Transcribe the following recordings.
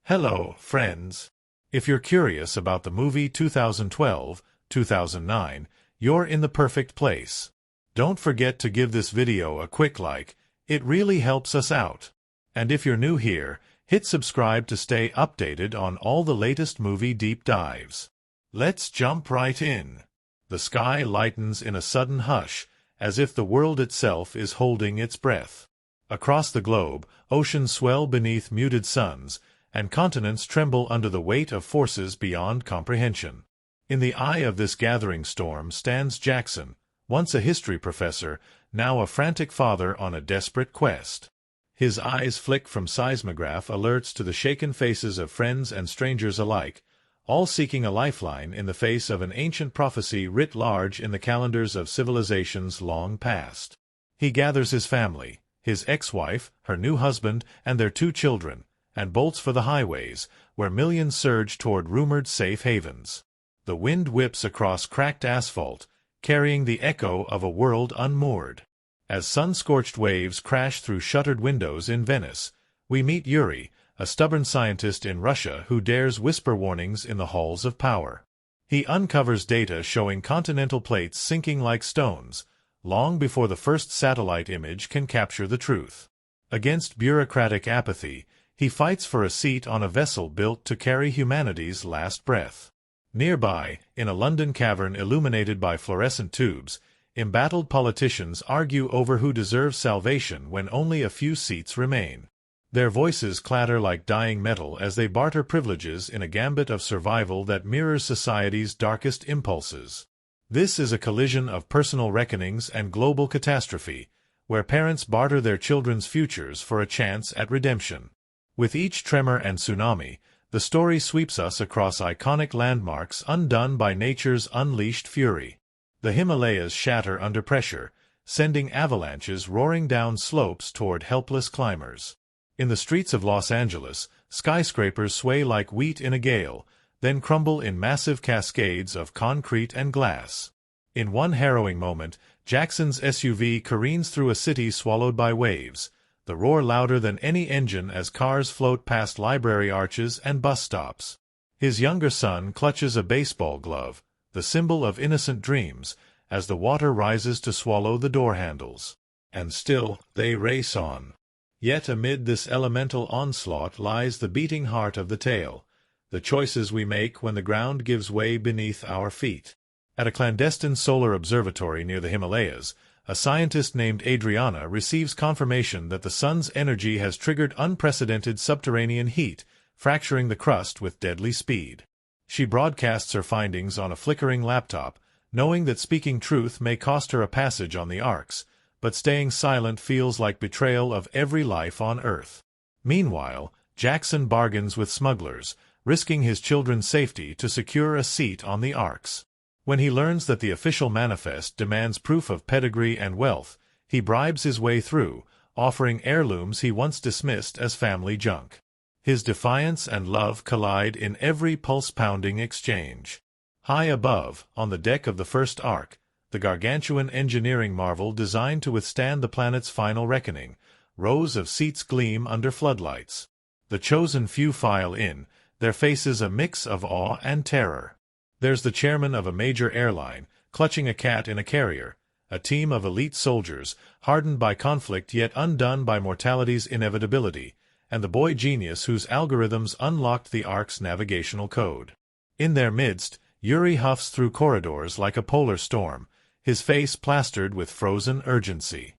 Hello, friends. If you're curious about the movie 2012-2009, you're in the perfect place. Don't forget to give this video a quick like, it really helps us out. And if you're new here, hit subscribe to stay updated on all the latest movie deep dives. Let's jump right in. The sky lightens in a sudden hush, as if the world itself is holding its breath. Across the globe, oceans swell beneath muted suns, and continents tremble under the weight of forces beyond comprehension. In the eye of this gathering storm stands Jackson, once a history professor, now a frantic father on a desperate quest. His eyes flick from seismograph alerts to the shaken faces of friends and strangers alike, all seeking a lifeline in the face of an ancient prophecy writ large in the calendars of civilizations long past. He gathers his family, his ex-wife, her new husband, and their 2 children, and bolts for the highways, where millions surge toward rumored safe havens. The wind whips across cracked asphalt, carrying the echo of a world unmoored. As sun-scorched waves crash through shuttered windows in Venice, we meet Yuri, a stubborn scientist in Russia who dares whisper warnings in the halls of power. He uncovers data showing continental plates sinking like stones, long before the first satellite image can capture the truth. Against bureaucratic apathy, he fights for a seat on a vessel built to carry humanity's last breath. Nearby, in a London cavern illuminated by fluorescent tubes, embattled politicians argue over who deserves salvation when only a few seats remain. Their voices clatter like dying metal as they barter privileges in a gambit of survival that mirrors society's darkest impulses. This is a collision of personal reckonings and global catastrophe, where parents barter their children's futures for a chance at redemption. With each tremor and tsunami, the story sweeps us across iconic landmarks undone by nature's unleashed fury. The Himalayas shatter under pressure, sending avalanches roaring down slopes toward helpless climbers. In the streets of Los Angeles, skyscrapers sway like wheat in a gale, then crumble in massive cascades of concrete and glass. In one harrowing moment, Jackson's SUV careens through a city swallowed by waves, the roar louder than any engine as cars float past library arches and bus stops. His younger son clutches a baseball glove, the symbol of innocent dreams, as the water rises to swallow the door handles. And still, they race on. Yet amid this elemental onslaught lies the beating heart of the tale, the choices we make when the ground gives way beneath our feet. At a clandestine solar observatory near the Himalayas, a scientist named Adriana receives confirmation that the sun's energy has triggered unprecedented subterranean heat, fracturing the crust with deadly speed. She broadcasts her findings on a flickering laptop, knowing that speaking truth may cost her a passage on the arcs, but staying silent feels like betrayal of every life on Earth. Meanwhile, Jackson bargains with smugglers, risking his children's safety to secure a seat on the arcs. When he learns that the official manifest demands proof of pedigree and wealth, he bribes his way through, offering heirlooms he once dismissed as family junk. His defiance and love collide in every pulse-pounding exchange. High above, on the deck of the first arc, the gargantuan engineering marvel designed to withstand the planet's final reckoning, rows of seats gleam under floodlights. The chosen few file in, their faces a mix of awe and terror. There's the chairman of a major airline, clutching a cat in a carrier, a team of elite soldiers, hardened by conflict yet undone by mortality's inevitability, and the boy genius whose algorithms unlocked the Ark's navigational code. In their midst, Yuri huffs through corridors like a polar storm, his face plastered with frozen urgency.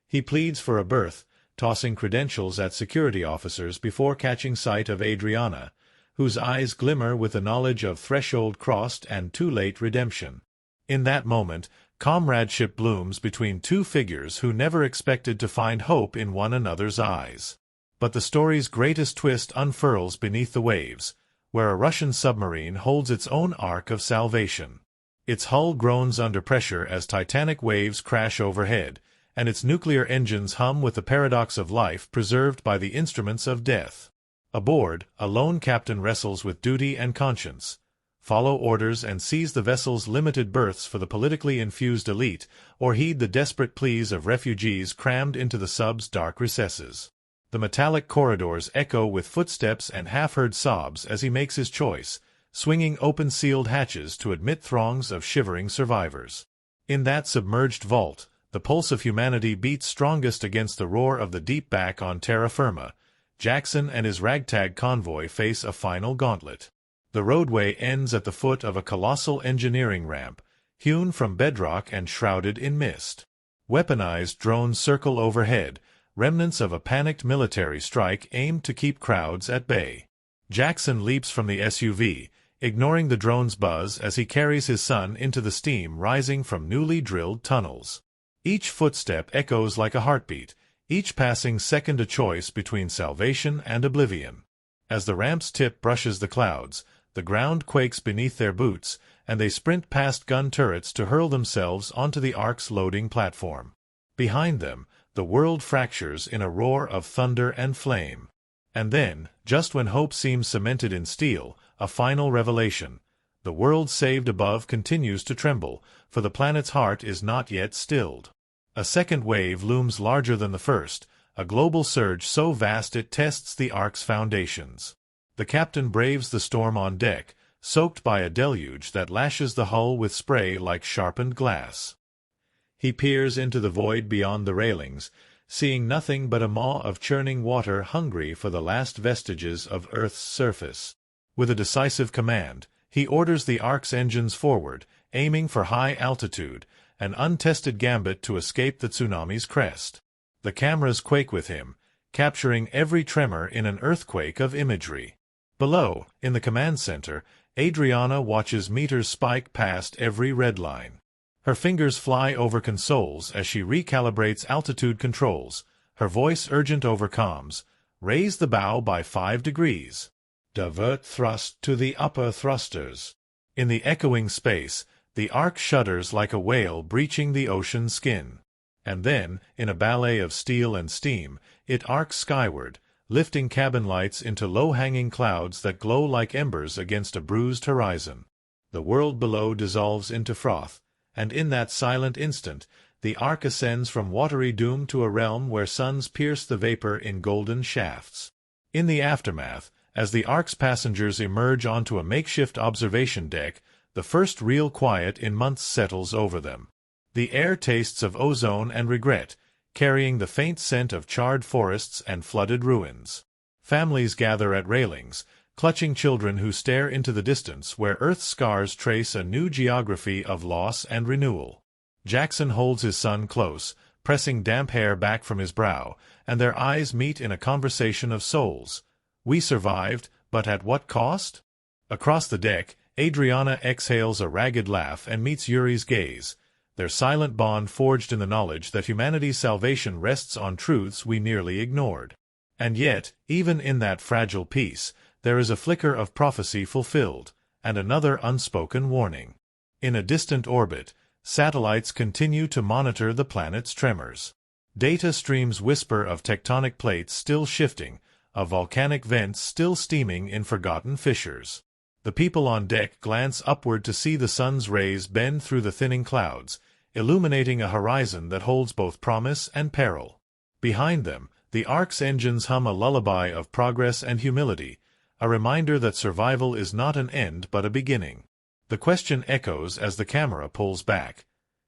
He pleads for a berth, tossing credentials at security officers before catching sight of Adriana, whose eyes glimmer with the knowledge of threshold crossed and too late redemption. In that moment, comradeship blooms between 2 figures who never expected to find hope in one another's eyes. But the story's greatest twist unfurls beneath the waves, where a Russian submarine holds its own arc of salvation. Its hull groans under pressure as titanic waves crash overhead, and its nuclear engines hum with the paradox of life preserved by the instruments of death. Aboard, a lone captain wrestles with duty and conscience, follow orders and seize the vessel's limited berths for the politically infused elite, or heed the desperate pleas of refugees crammed into the sub's dark recesses. The metallic corridors echo with footsteps and half-heard sobs as he makes his choice, swinging open sealed hatches to admit throngs of shivering survivors. In that submerged vault, the pulse of humanity beats strongest against the roar of the deep back on terra firma. Jackson and his ragtag convoy face a final gauntlet. The roadway ends at the foot of a colossal engineering ramp, hewn from bedrock and shrouded in mist. Weaponized drones circle overhead, remnants of a panicked military strike aimed to keep crowds at bay. Jackson leaps from the SUV, ignoring the drone's buzz as he carries his son into the steam rising from newly drilled tunnels. Each footstep echoes like a heartbeat, each passing second a choice between salvation and oblivion. As the ramp's tip brushes the clouds, the ground quakes beneath their boots, and they sprint past gun turrets to hurl themselves onto the Ark's loading platform. Behind them, the world fractures in a roar of thunder and flame. And then, just when hope seems cemented in steel, a final revelation. The world saved above continues to tremble, for the planet's heart is not yet stilled. A second wave looms larger than the first, a global surge so vast it tests the Ark's foundations. The captain braves the storm on deck, soaked by a deluge that lashes the hull with spray like sharpened glass. He peers into the void beyond the railings, seeing nothing but a maw of churning water hungry for the last vestiges of Earth's surface. With a decisive command, he orders the Ark's engines forward, aiming for high altitude, an untested gambit to escape the tsunami's crest. The cameras quake with him, capturing every tremor in an earthquake of imagery. Below, in the command center, Adriana watches meters spike past every red line. Her fingers fly over consoles as she recalibrates altitude controls, her voice urgent over comms. Raise the bow by 5 degrees. Divert thrust to the upper thrusters. In the echoing space, the Ark shudders like a whale breaching the ocean's skin. And then, in a ballet of steel and steam, it arcs skyward, lifting cabin lights into low-hanging clouds that glow like embers against a bruised horizon. The world below dissolves into froth, and in that silent instant, the Ark ascends from watery doom to a realm where suns pierce the vapor in golden shafts. In the aftermath, as the Ark's passengers emerge onto a makeshift observation deck, the first real quiet in months settles over them. The air tastes of ozone and regret, carrying the faint scent of charred forests and flooded ruins. Families gather at railings, clutching children who stare into the distance where Earth's scars trace a new geography of loss and renewal. Jackson holds his son close, pressing damp hair back from his brow, and their eyes meet in a conversation of souls. We survived, but at what cost? Across the deck, Adriana exhales a ragged laugh and meets Yuri's gaze, their silent bond forged in the knowledge that humanity's salvation rests on truths we nearly ignored. And yet, even in that fragile peace, there is a flicker of prophecy fulfilled, and another unspoken warning. In a distant orbit, satellites continue to monitor the planet's tremors. Data streams whisper of tectonic plates still shifting, of volcanic vents still steaming in forgotten fissures. The people on deck glance upward to see the sun's rays bend through the thinning clouds, illuminating a horizon that holds both promise and peril. Behind them, the Ark's engines hum a lullaby of progress and humility, a reminder that survival is not an end but a beginning. The question echoes as the camera pulls back.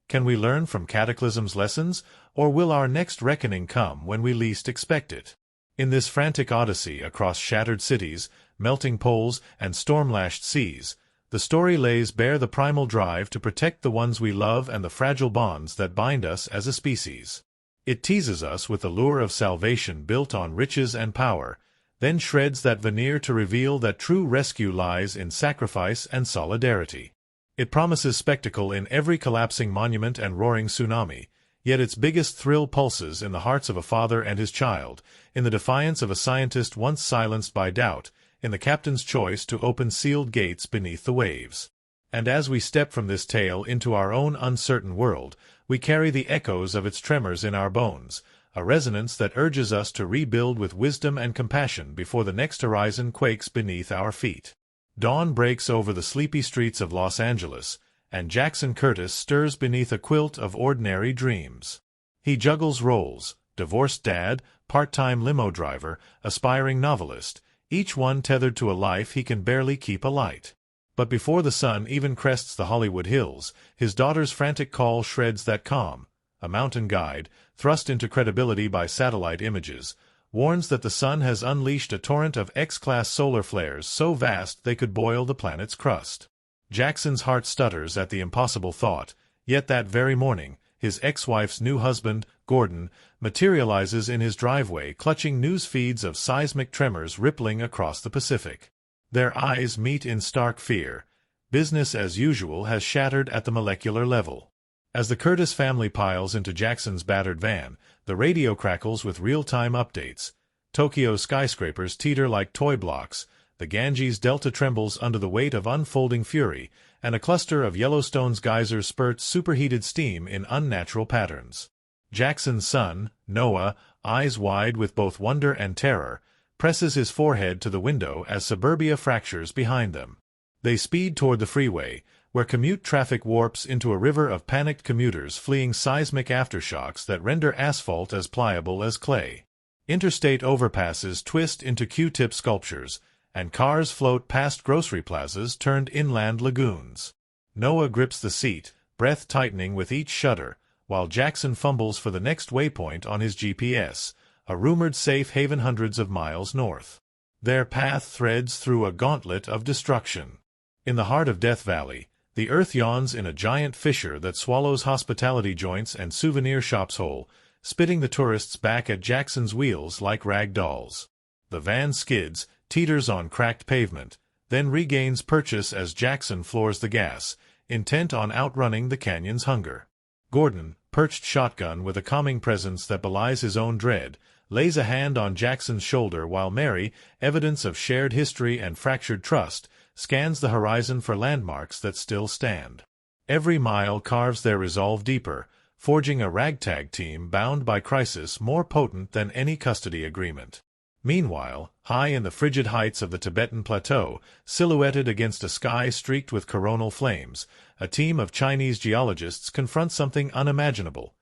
Can we learn from Cataclysm's lessons, or will our next reckoning come when we least expect it? In this frantic odyssey across shattered cities, melting poles, and storm-lashed seas, the story lays bare the primal drive to protect the ones we love and the fragile bonds that bind us as a species. It teases us with the lure of salvation built on riches and power, then shreds that veneer to reveal that true rescue lies in sacrifice and solidarity. It promises spectacle in every collapsing monument and roaring tsunami, yet its biggest thrill pulses in the hearts of a father and his child, in the defiance of a scientist once silenced by doubt, in the captain's choice to open sealed gates beneath the waves. And as we step from this tale into our own uncertain world, we carry the echoes of its tremors in our bones, a resonance that urges us to rebuild with wisdom and compassion before the next horizon quakes beneath our feet. Dawn breaks over the sleepy streets of Los Angeles, and Jackson Curtis stirs beneath a quilt of ordinary dreams. He juggles roles, divorced dad, part-time limo driver, aspiring novelist, each one tethered to a life he can barely keep alight. But before the sun even crests the Hollywood hills, his daughter's frantic call shreds that calm. A mountain guide, thrust into credibility by satellite images, warns that the sun has unleashed a torrent of X-class solar flares so vast they could boil the planet's crust. Jackson's heart stutters at the impossible thought, yet that very morning, his ex-wife's new husband, Gordon, materializes in his driveway clutching news feeds of seismic tremors rippling across the Pacific. Their eyes meet in stark fear. Business as usual has shattered at the molecular level. As the Curtis family piles into Jackson's battered van, the radio crackles with real-time updates. Tokyo's skyscrapers teeter like toy blocks, the Ganges Delta trembles under the weight of unfolding fury, and a cluster of Yellowstone's geysers spurts superheated steam in unnatural patterns. Jackson's son, Noah, eyes wide with both wonder and terror, presses his forehead to the window as suburbia fractures behind them. They speed toward the freeway, where commute traffic warps into a river of panicked commuters fleeing seismic aftershocks that render asphalt as pliable as clay. Interstate overpasses twist into Q-tip sculptures, and cars float past grocery plazas turned inland lagoons. Noah grips the seat, breath tightening with each shudder, while Jackson fumbles for the next waypoint on his GPS, a rumored safe haven hundreds of miles north. Their path threads through a gauntlet of destruction. In the heart of Death Valley, the earth yawns in a giant fissure that swallows hospitality joints and souvenir shops whole, spitting the tourists back at Jackson's wheels like rag dolls. The van skids, teeters on cracked pavement, then regains purchase as Jackson floors the gas, intent on outrunning the canyon's hunger. Gordon, perched shotgun with a calming presence that belies his own dread, lays a hand on Jackson's shoulder while Mary, evidence of shared history and fractured trust, scans the horizon for landmarks that still stand. Every mile carves their resolve deeper, forging a ragtag team bound by crisis more potent than any custody agreement. Meanwhile, high in the frigid heights of the Tibetan Plateau, silhouetted against a sky streaked with coronal flames, a team of Chinese geologists confront something unimaginable.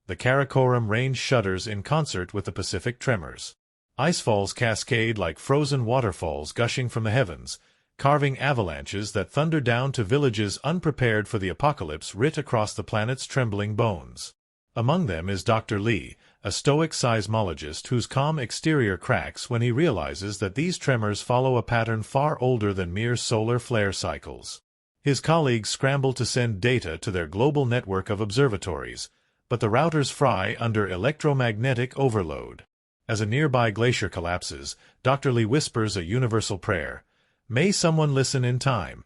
The Karakoram Range shudders in concert with the Pacific tremors. Icefalls cascade like frozen waterfalls gushing from the heavens, carving avalanches that thunder down to villages unprepared for the apocalypse writ across the planet's trembling bones. Among them is Dr. Lee, a stoic seismologist whose calm exterior cracks when he realizes that these tremors follow a pattern far older than mere solar flare cycles. His colleagues scramble to send data to their global network of observatories, but the routers fry under electromagnetic overload. As a nearby glacier collapses, Dr. Lee whispers a universal prayer, "May someone listen in time."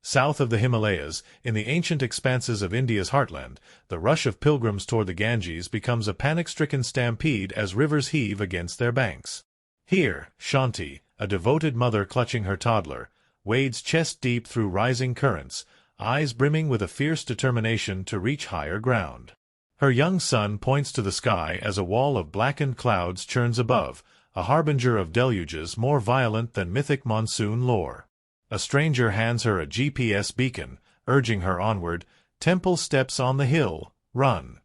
South of the Himalayas, in the ancient expanses of India's heartland, the rush of pilgrims toward the Ganges becomes a panic-stricken stampede as rivers heave against their banks. Here, Shanti, a devoted mother clutching her toddler, wades chest-deep through rising currents, eyes brimming with a fierce determination to reach higher ground. Her young son points to the sky as a wall of blackened clouds churns above, a harbinger of deluges more violent than mythic monsoon lore. A stranger hands her a GPS beacon, urging her onward. Temple steps on the hill, run.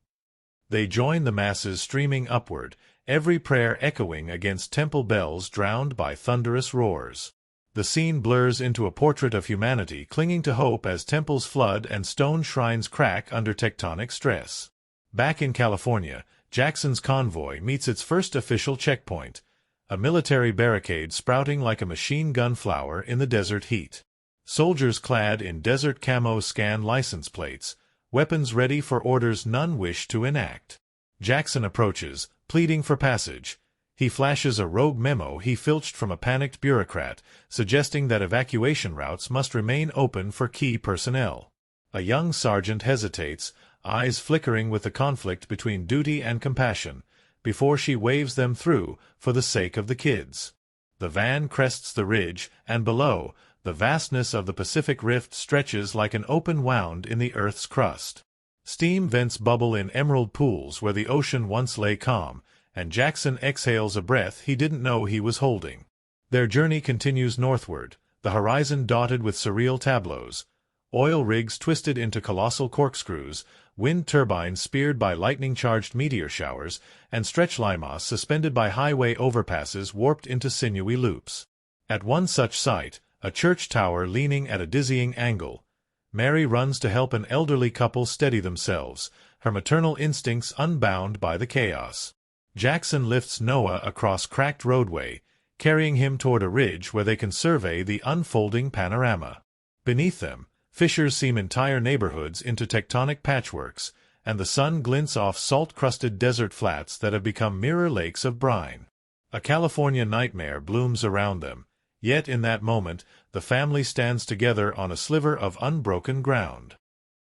They join the masses streaming upward, every prayer echoing against temple bells drowned by thunderous roars. The scene blurs into a portrait of humanity clinging to hope as temples flood and stone shrines crack under tectonic stress. Back in California, Jackson's convoy meets its first official checkpoint, a military barricade sprouting like a machine gun flower in the desert heat. Soldiers clad in desert camo scan license plates, weapons ready for orders none wish to enact. Jackson approaches, pleading for passage. He flashes a rogue memo he filched from a panicked bureaucrat, suggesting that evacuation routes must remain open for key personnel. A young sergeant hesitates, eyes flickering with the conflict between duty and compassion, before she waves them through, for the sake of the kids. The van crests the ridge, and below, the vastness of the Pacific Rift stretches like an open wound in the Earth's crust. Steam vents bubble in emerald pools where the ocean once lay calm, and Jackson exhales a breath he didn't know he was holding. Their journey continues northward, the horizon dotted with surreal tableaus. Oil rigs twisted into colossal corkscrews, wind turbines speared by lightning-charged meteor showers, and stretch limas suspended by highway overpasses warped into sinewy loops. At one such site, a church tower leaning at a dizzying angle, Mary runs to help an elderly couple steady themselves, her maternal instincts unbound by the chaos. Jackson lifts Noah across cracked roadway, carrying him toward a ridge where they can survey the unfolding panorama. Beneath them, fissures seam entire neighborhoods into tectonic patchworks, and the sun glints off salt-crusted desert flats that have become mirror lakes of brine. A California nightmare blooms around them, yet in that moment the family stands together on a sliver of unbroken ground.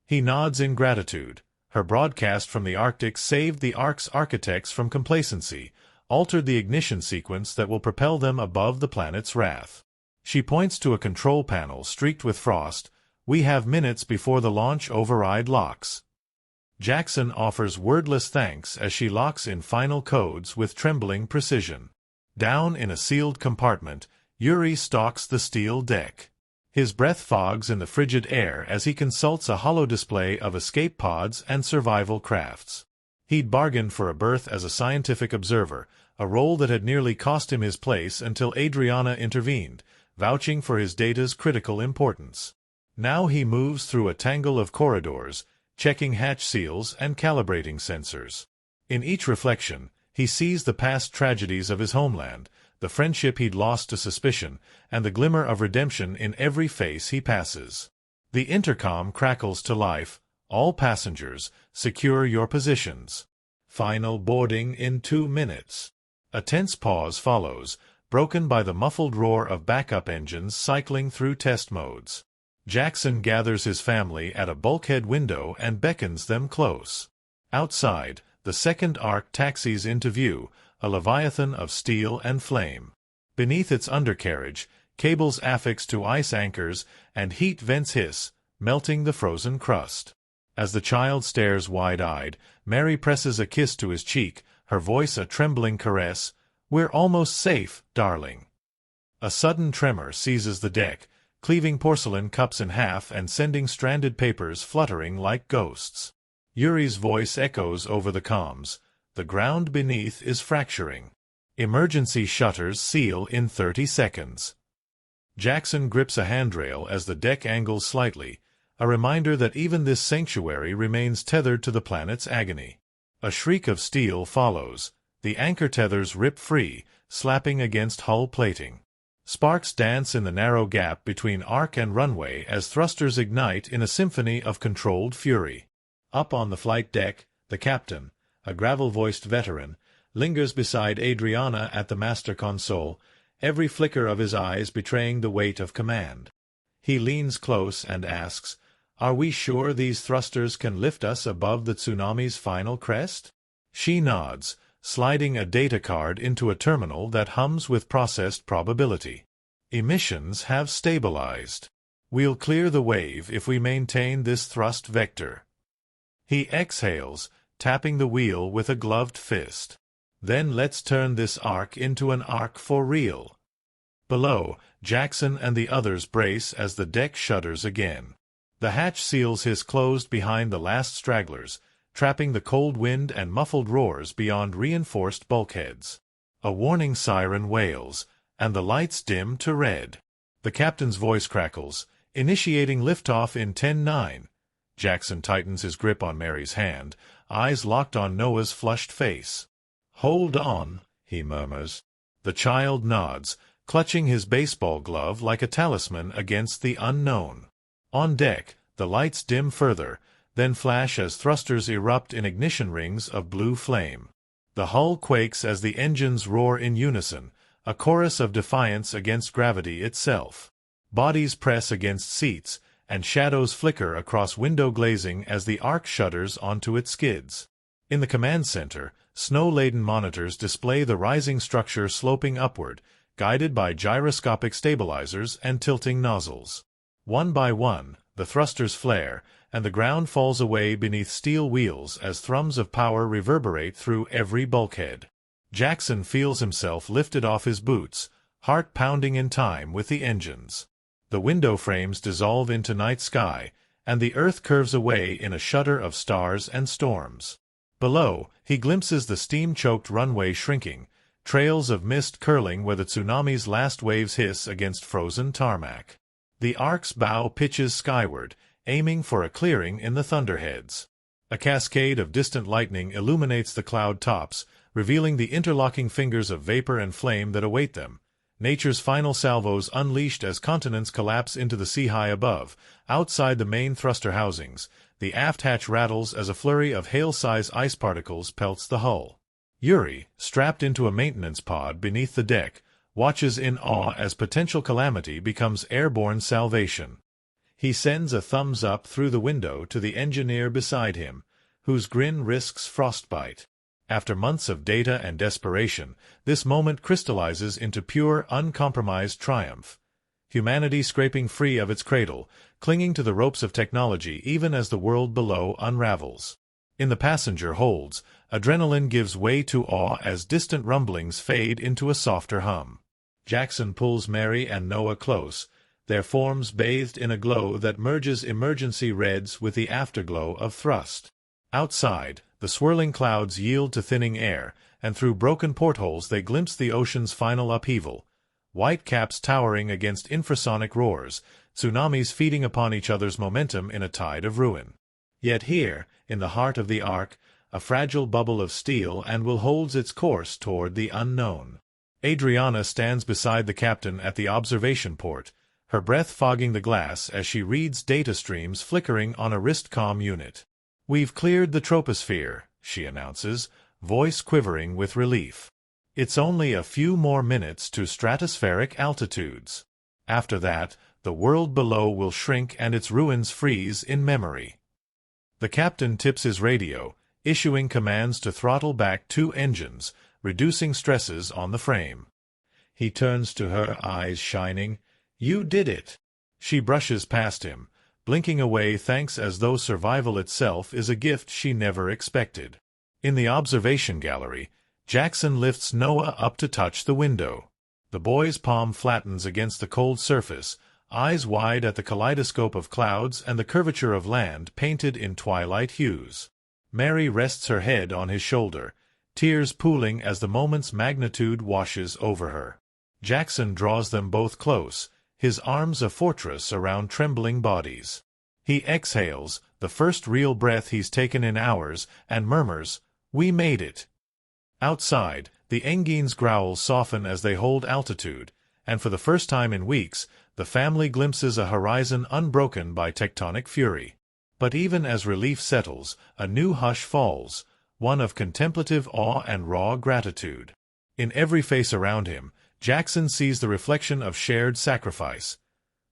He nods in gratitude. Her broadcast from the Arctic saved the Ark's architects from complacency, altered the ignition sequence that will propel them above the planet's wrath. She points to a control panel streaked with frost. "We have minutes before the launch override locks." Jackson offers wordless thanks as she locks in final codes with trembling precision. Down in a sealed compartment, Yuri stalks the steel deck. His breath fogs in the frigid air as he consults a hollow display of escape pods and survival crafts. He'd bargained for a berth as a scientific observer, a role that had nearly cost him his place until Adriana intervened, vouching for his data's critical importance. Now he moves through a tangle of corridors, checking hatch seals and calibrating sensors. In each reflection, he sees the past tragedies of his homeland, the friendship he'd lost to suspicion, and the glimmer of redemption in every face he passes. The intercom crackles to life. "All passengers, secure your positions. Final boarding in 2 minutes." A tense pause follows, broken by the muffled roar of backup engines cycling through test modes. Jackson gathers his family at a bulkhead window and beckons them close. Outside, the second Ark taxis into view, a leviathan of steel and flame. Beneath its undercarriage, cables affix to ice anchors, and heat vents hiss, melting the frozen crust. As the child stares wide-eyed, Mary presses a kiss to his cheek, her voice a trembling caress. "We're almost safe, darling." A sudden tremor seizes the deck, cleaving porcelain cups in half and sending stranded papers fluttering like ghosts. Yuri's voice echoes over the comms. "The ground beneath is fracturing. Emergency shutters seal in 30 seconds." Jackson grips a handrail as the deck angles slightly, a reminder that even this sanctuary remains tethered to the planet's agony. A shriek of steel follows. The anchor tethers rip free, slapping against hull plating. Sparks dance in the narrow gap between arc and runway as thrusters ignite in a symphony of controlled fury. Up on the flight deck, the captain, a gravel-voiced veteran, lingers beside Adriana at the master console, every flicker of his eyes betraying the weight of command. He leans close and asks, "Are we sure these thrusters can lift us above the tsunami's final crest?" She nods, sliding a data card into a terminal that hums with processed probability. "Emissions have stabilized. We'll clear the wave if we maintain this thrust vector." He exhales, tapping the wheel with a gloved fist. "Then let's turn this arc into an arc for real." Below, Jackson and the others brace as the deck shudders again. The hatch seals hiss closed behind the last stragglers, trapping the cold wind and muffled roars beyond reinforced bulkheads. A warning siren wails, and the lights dim to red. The captain's voice crackles, initiating liftoff in 10-9. Jackson tightens his grip on Mary's hand, eyes locked on Noah's flushed face. "Hold on," he murmurs. The child nods, clutching his baseball glove like a talisman against the unknown. On deck, the lights dim further, then flash as thrusters erupt in ignition rings of blue flame. The hull quakes as the engines roar in unison, a chorus of defiance against gravity itself. Bodies press against seats, and shadows flicker across window glazing as the arc shudders onto its skids. In the command center, snow-laden monitors display the rising structure sloping upward, guided by gyroscopic stabilizers and tilting nozzles. One by one, the thrusters flare, and the ground falls away beneath steel wheels as thrums of power reverberate through every bulkhead. Jackson feels himself lifted off his boots, heart pounding in time with the engines. The window frames dissolve into night sky, and the earth curves away in a shudder of stars and storms. Below, he glimpses the steam-choked runway shrinking, trails of mist curling where the tsunami's last waves hiss against frozen tarmac. The Ark's bow pitches skyward, aiming for a clearing in the thunderheads. A cascade of distant lightning illuminates the cloud tops, revealing the interlocking fingers of vapor and flame that await them. Nature's final salvos unleashed as continents collapse into the sea high above. Outside the main thruster housings, the aft hatch rattles as a flurry of hail-size ice particles pelts the hull. Yuri, strapped into a maintenance pod beneath the deck, watches in awe as potential calamity becomes airborne salvation. He sends a thumbs up through the window to the engineer beside him, whose grin risks frostbite. After months of data and desperation, this moment crystallizes into pure, uncompromised triumph. Humanity scraping free of its cradle, clinging to the ropes of technology even as the world below unravels. In the passenger holds, adrenaline gives way to awe as distant rumblings fade into a softer hum. Jackson pulls Mary and Noah close, their forms bathed in a glow that merges emergency reds with the afterglow of thrust. Outside, the swirling clouds yield to thinning air, and through broken portholes they glimpse the ocean's final upheaval. White caps towering against infrasonic roars, tsunamis feeding upon each other's momentum in a tide of ruin. Yet here, in the heart of the Ark, a fragile bubble of steel and will holds its course toward the unknown. Adriana stands beside the captain at the observation port, her breath fogging the glass as she reads data streams flickering on a wristcom unit. "We've cleared the troposphere," she announces, voice quivering with relief. "It's only a few more minutes to stratospheric altitudes. After that, the world below will shrink and its ruins freeze in memory." The captain tips his radio, issuing commands to throttle back 2 engines, reducing stresses on the frame. He turns to her, eyes shining. "You did it." She brushes past him, blinking away thanks as though survival itself is a gift she never expected. In the observation gallery, Jackson lifts Noah up to touch the window. The boy's palm flattens against the cold surface, eyes wide at the kaleidoscope of clouds and the curvature of land painted in twilight hues. Mary rests her head on his shoulder, tears pooling as the moment's magnitude washes over her. Jackson draws them both close, his arms a fortress around trembling bodies. He exhales, the first real breath he's taken in hours, and murmurs, "We made it." Outside, the Engine's growls soften as they hold altitude, and for the first time in weeks, the family glimpses a horizon unbroken by tectonic fury. But even as relief settles, a new hush falls, one of contemplative awe and raw gratitude. In every face around him, Jackson sees the reflection of shared sacrifice.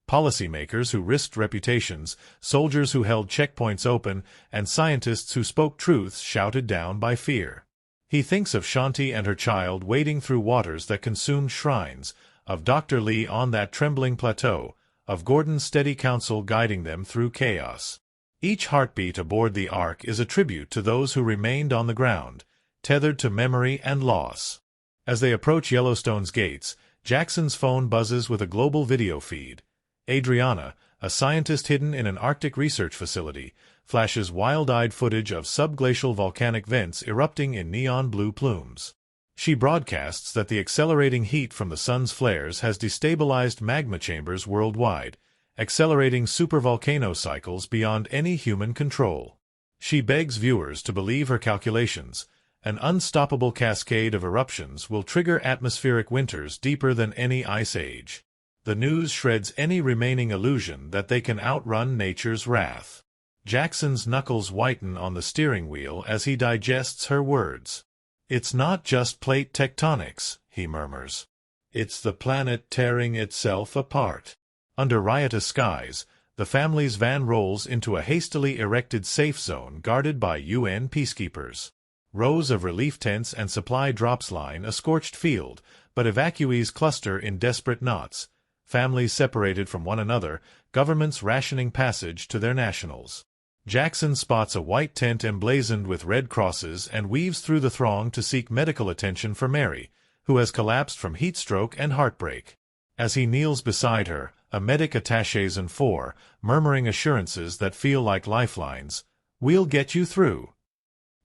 Policymakers who risked reputations, soldiers who held checkpoints open, and scientists who spoke truths shouted down by fear. He thinks of Shanti and her child wading through waters that consumed shrines, of Dr. Lee on that trembling plateau, of Gordon's steady counsel guiding them through chaos. Each heartbeat aboard the Ark is a tribute to those who remained on the ground, tethered to memory and loss. As they approach Yellowstone's gates, Jackson's phone buzzes with a global video feed. Adriana, a scientist hidden in an Arctic research facility, flashes wild-eyed footage of subglacial volcanic vents erupting in neon blue plumes. She broadcasts that the accelerating heat from the sun's flares has destabilized magma chambers worldwide, accelerating supervolcano cycles beyond any human control. She begs viewers to believe her calculations. An unstoppable cascade of eruptions will trigger atmospheric winters deeper than any ice age. The news shreds any remaining illusion that they can outrun nature's wrath. Jackson's knuckles whiten on the steering wheel as he digests her words. "It's not just plate tectonics," he murmurs. "It's the planet tearing itself apart." Under riotous skies, the family's van rolls into a hastily erected safe zone guarded by UN peacekeepers. Rows of relief tents and supply drops line a scorched field, but evacuees cluster in desperate knots, families separated from one another, governments rationing passage to their nationals. Jackson spots a white tent emblazoned with red crosses and weaves through the throng to seek medical attention for Mary, who has collapsed from heat stroke and heartbreak. As he kneels beside her, a medic attaches and four, murmuring assurances that feel like lifelines. "We'll get you through."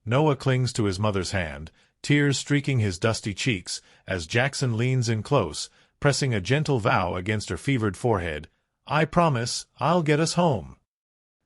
Noah clings to his mother's hand, tears streaking his dusty cheeks, as Jackson leans in close, pressing a gentle vow against her fevered forehead. "I promise, I'll get us home."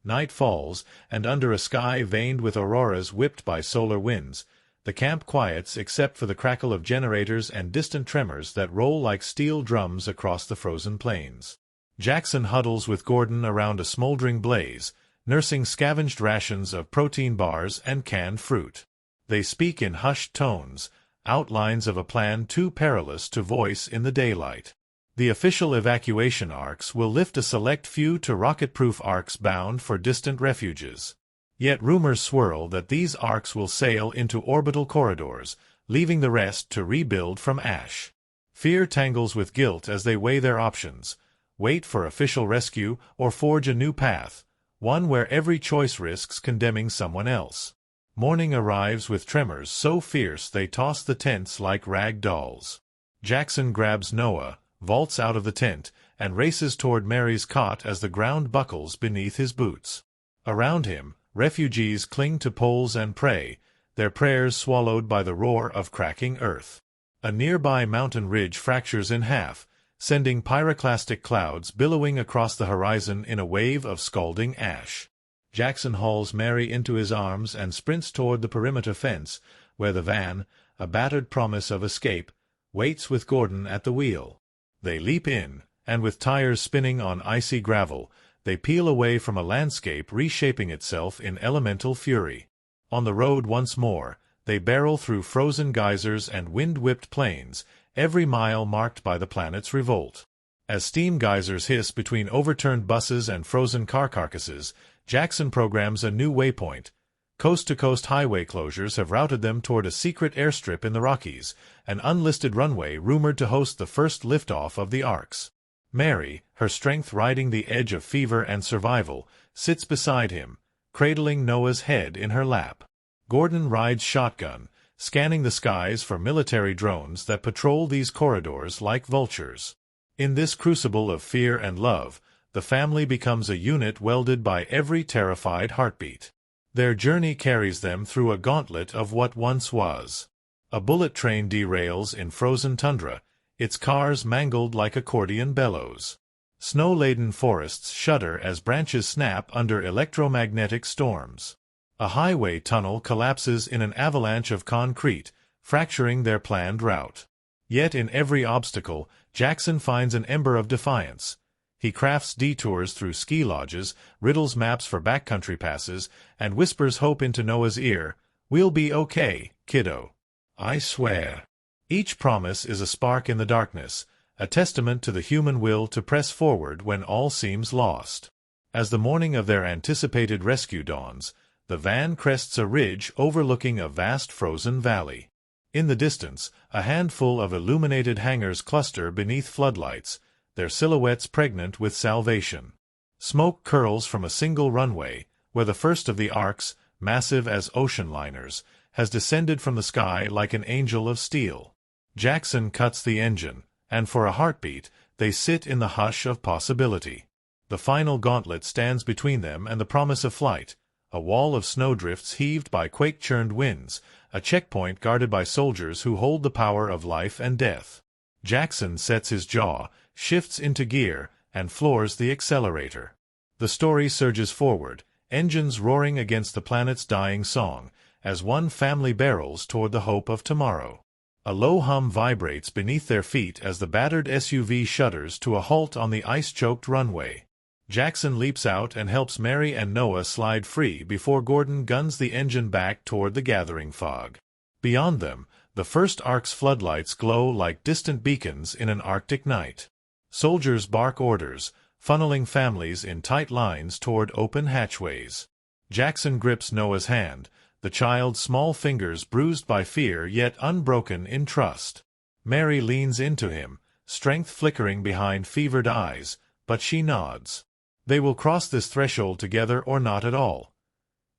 Night falls, and under a sky veined with auroras whipped by solar winds, the camp quiets except for the crackle of generators and distant tremors that roll like steel drums across the frozen plains. Jackson huddles with Gordon around a smoldering blaze, nursing scavenged rations of protein bars and canned fruit. They speak in hushed tones, outlines of a plan too perilous to voice in the daylight. The official evacuation arcs will lift a select few to rocket-proof arcs bound for distant refuges. Yet rumors swirl that these arcs will sail into orbital corridors, leaving the rest to rebuild from ash. Fear tangles with guilt as they weigh their options: wait for official rescue or forge a new path, one where every choice risks condemning someone else. Morning arrives with tremors so fierce they toss the tents like rag dolls. Jackson grabs Noah, vaults out of the tent, and races toward Mary's cot as the ground buckles beneath his boots. Around him, refugees cling to poles and pray, their prayers swallowed by the roar of cracking earth. A nearby mountain ridge fractures in half, sending pyroclastic clouds billowing across the horizon in a wave of scalding ash. Jackson hauls Mary into his arms and sprints toward the perimeter fence, where the van, a battered promise of escape, waits with Gordon at the wheel. They leap in, and with tires spinning on icy gravel, they peel away from a landscape reshaping itself in elemental fury. On the road once more, they barrel through frozen geysers and wind-whipped plains, every mile marked by the planet's revolt. As steam geysers hiss between overturned buses and frozen car carcasses, Jackson programs a new waypoint. Coast-to-coast highway closures have routed them toward a secret airstrip in the Rockies, an unlisted runway rumored to host the first liftoff of the arcs. Mary, her strength riding the edge of fever and survival, sits beside him, cradling Noah's head in her lap. Gordon rides shotgun, scanning the skies for military drones that patrol these corridors like vultures. In this crucible of fear and love, the family becomes a unit welded by every terrified heartbeat. Their journey carries them through a gauntlet of what once was. A bullet train derails in frozen tundra, its cars mangled like accordion bellows. Snow-laden forests shudder as branches snap under electromagnetic storms. A highway tunnel collapses in an avalanche of concrete, fracturing their planned route. Yet in every obstacle, Jackson finds an ember of defiance. He crafts detours through ski lodges, riddles maps for backcountry passes, and whispers hope into Noah's ear. "We'll be okay, kiddo. I swear." Each promise is a spark in the darkness, a testament to the human will to press forward when all seems lost. As the morning of their anticipated rescue dawns, the van crests a ridge overlooking a vast frozen valley. In the distance, a handful of illuminated hangars cluster beneath floodlights, their silhouettes pregnant with salvation. Smoke curls from a single runway, where the first of the arcs, massive as ocean liners, has descended from the sky like an angel of steel. Jackson cuts the engine, and for a heartbeat, they sit in the hush of possibility. The final gauntlet stands between them and the promise of flight, a wall of snowdrifts heaved by quake-churned winds, a checkpoint guarded by soldiers who hold the power of life and death. Jackson sets his jaw, shifts into gear, and floors the accelerator. The story surges forward, engines roaring against the planet's dying song, as one family barrels toward the hope of tomorrow. A low hum vibrates beneath their feet as the battered SUV shudders to a halt on the ice-choked runway. Jackson leaps out and helps Mary and Noah slide free before Gordon guns the engine back toward the gathering fog. Beyond them, the first arc's floodlights glow like distant beacons in an Arctic night. Soldiers bark orders, funneling families in tight lines toward open hatchways. Jackson grips Noah's hand, the child's small fingers bruised by fear yet unbroken in trust. Mary leans into him, strength flickering behind fevered eyes, but she nods. They will cross this threshold together or not at all.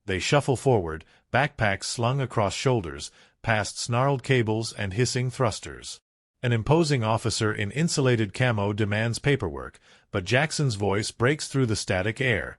They shuffle forward, backpacks slung across shoulders, past snarled cables and hissing thrusters. An imposing officer in insulated camo demands paperwork, but Jackson's voice breaks through the static air.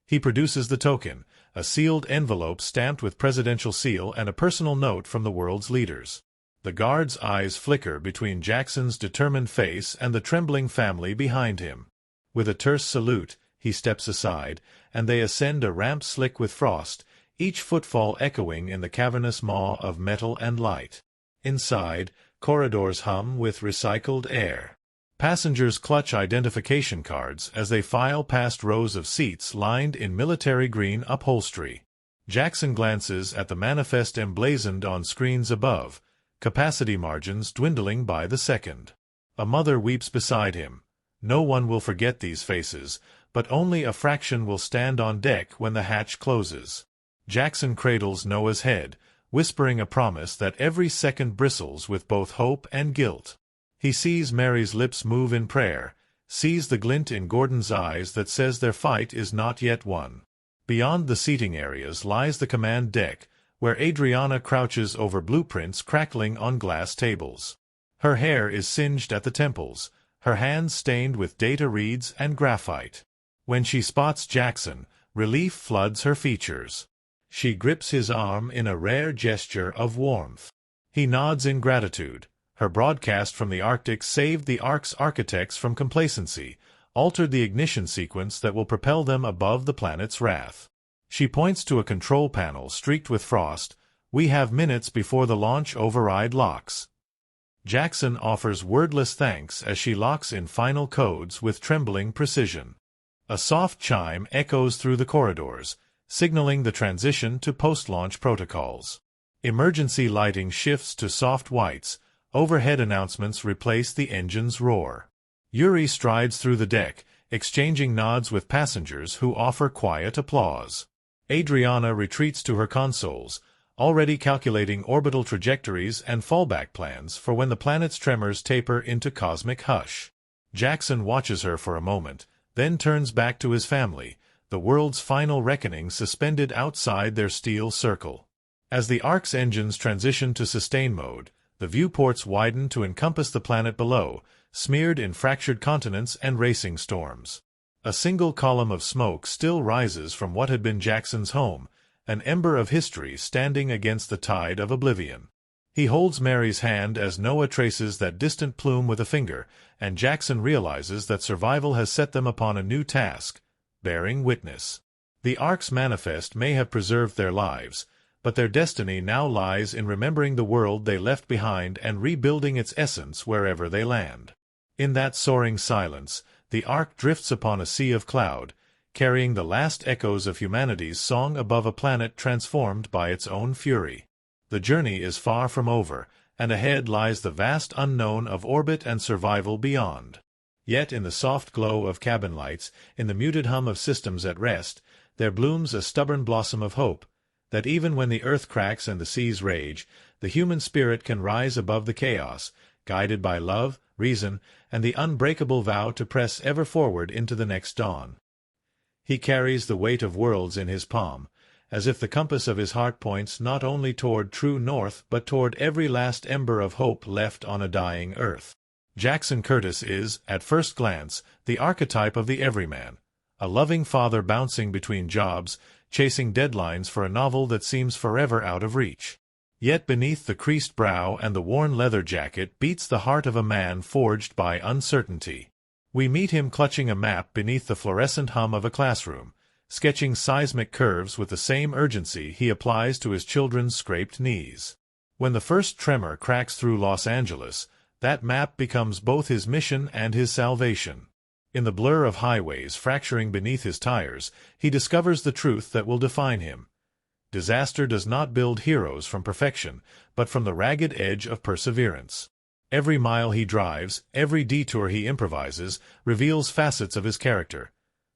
He produces the token, a sealed envelope stamped with presidential seal and a personal note from the world's leaders. The guard's eyes flicker between Jackson's determined face and the trembling family behind him. With a terse salute, he steps aside, and they ascend a ramp slick with frost, each footfall echoing in the cavernous maw of metal and light. Inside, corridors hum with recycled air. Passengers clutch identification cards as they file past rows of seats lined in military green upholstery. Jackson glances at the manifest emblazoned on screens above, capacity margins dwindling by the second. A mother weeps beside him. No one will forget these faces, but only a fraction will stand on deck when the hatch closes. Jackson cradles Noah's head, whispering a promise that every second bristles with both hope and guilt. He sees Mary's lips move in prayer, sees the glint in Gordon's eyes that says their fight is not yet won. Beyond the seating areas lies the command deck, where Adriana crouches over blueprints crackling on glass tables. Her hair is singed at the temples, her hands stained with data reads and graphite. When she spots Jackson, relief floods her features. She grips his arm in a rare gesture of warmth. He nods in gratitude. Her broadcast from the Arctic saved the Ark's architects from complacency, altered the ignition sequence that will propel them above the planet's wrath. She points to a control panel streaked with frost. We have minutes before the launch override locks. Jackson offers wordless thanks as she locks in final codes with trembling precision. A soft chime echoes through the corridors, signaling the transition to post-launch protocols. Emergency lighting shifts to soft whites. Overhead announcements replace the engine's roar. Yuri strides through the deck, exchanging nods with passengers who offer quiet applause. Adriana retreats to her consoles, already calculating orbital trajectories and fallback plans for when the planet's tremors taper into cosmic hush. Jackson watches her for a moment, then turns back to his family, the world's final reckoning suspended outside their steel circle. As the Ark's engines transition to sustain mode, the viewports widen to encompass the planet below, smeared in fractured continents and racing storms. A single column of smoke still rises from what had been Jackson's home, an ember of history standing against the tide of oblivion. He holds Mary's hand as Noah traces that distant plume with a finger, and Jackson realizes that survival has set them upon a new task, bearing witness. The Ark's manifest may have preserved their lives, but their destiny now lies in remembering the world they left behind and rebuilding its essence wherever they land. In that soaring silence, the Ark drifts upon a sea of cloud, carrying the last echoes of humanity's song above a planet transformed by its own fury. The journey is far from over, and ahead lies the vast unknown of orbit and survival beyond. Yet in the soft glow of cabin lights, in the muted hum of systems at rest, there blooms a stubborn blossom of hope, that even when the earth cracks and the seas rage, the human spirit can rise above the chaos, guided by love, reason, and the unbreakable vow to press ever forward into the next dawn. He carries the weight of worlds in his palm, as if the compass of his heart points not only toward true north but toward every last ember of hope left on a dying earth. Jackson Curtis is, at first glance, the archetype of the everyman, a loving father bouncing between jobs, chasing deadlines for a novel that seems forever out of reach. Yet beneath the creased brow and the worn leather jacket beats the heart of a man forged by uncertainty. We meet him clutching a map beneath the fluorescent hum of a classroom, sketching seismic curves with the same urgency he applies to his children's scraped knees. When the first tremor cracks through Los Angeles, that map becomes both his mission and his salvation. In the blur of highways fracturing beneath his tires, he discovers the truth that will define him. Disaster does not build heroes from perfection, but from the ragged edge of perseverance. Every mile he drives, every detour he improvises, reveals facets of his character.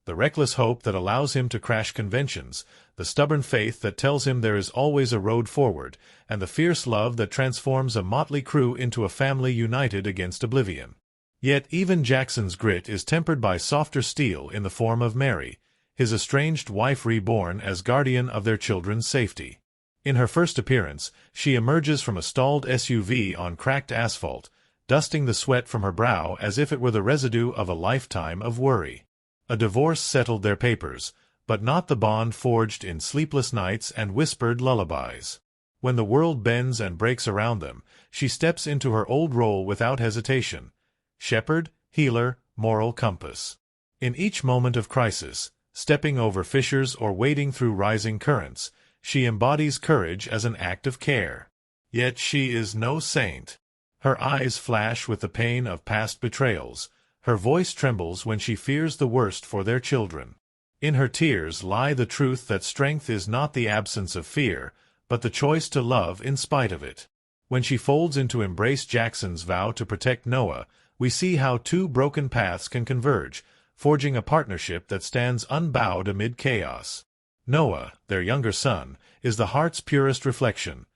The reckless hope that allows him to crash conventions, the stubborn faith that tells him there is always a road forward, and the fierce love that transforms a motley crew into a family united against oblivion. Yet even Jackson's grit is tempered by softer steel in the form of Mary, his estranged wife reborn as guardian of their children's safety. In her first appearance, she emerges from a stalled SUV on cracked asphalt, dusting the sweat from her brow as if it were the residue of a lifetime of worry. A divorce settled their papers, but not the bond forged in sleepless nights and whispered lullabies. When the world bends and breaks around them, she steps into her old role without hesitation: shepherd, healer, moral compass. In each moment of crisis, stepping over fissures or wading through rising currents, she embodies courage as an act of care. Yet she is no saint. Her eyes flash with the pain of past betrayals. Her voice trembles when she fears the worst for their children. In her tears lie the truth that strength is not the absence of fear, but the choice to love in spite of it. When she folds in to embrace Jackson's vow to protect Noah, we see how two broken paths can converge, forging a partnership that stands unbowed amid chaos. Noah, their younger son, is the heart's purest reflection,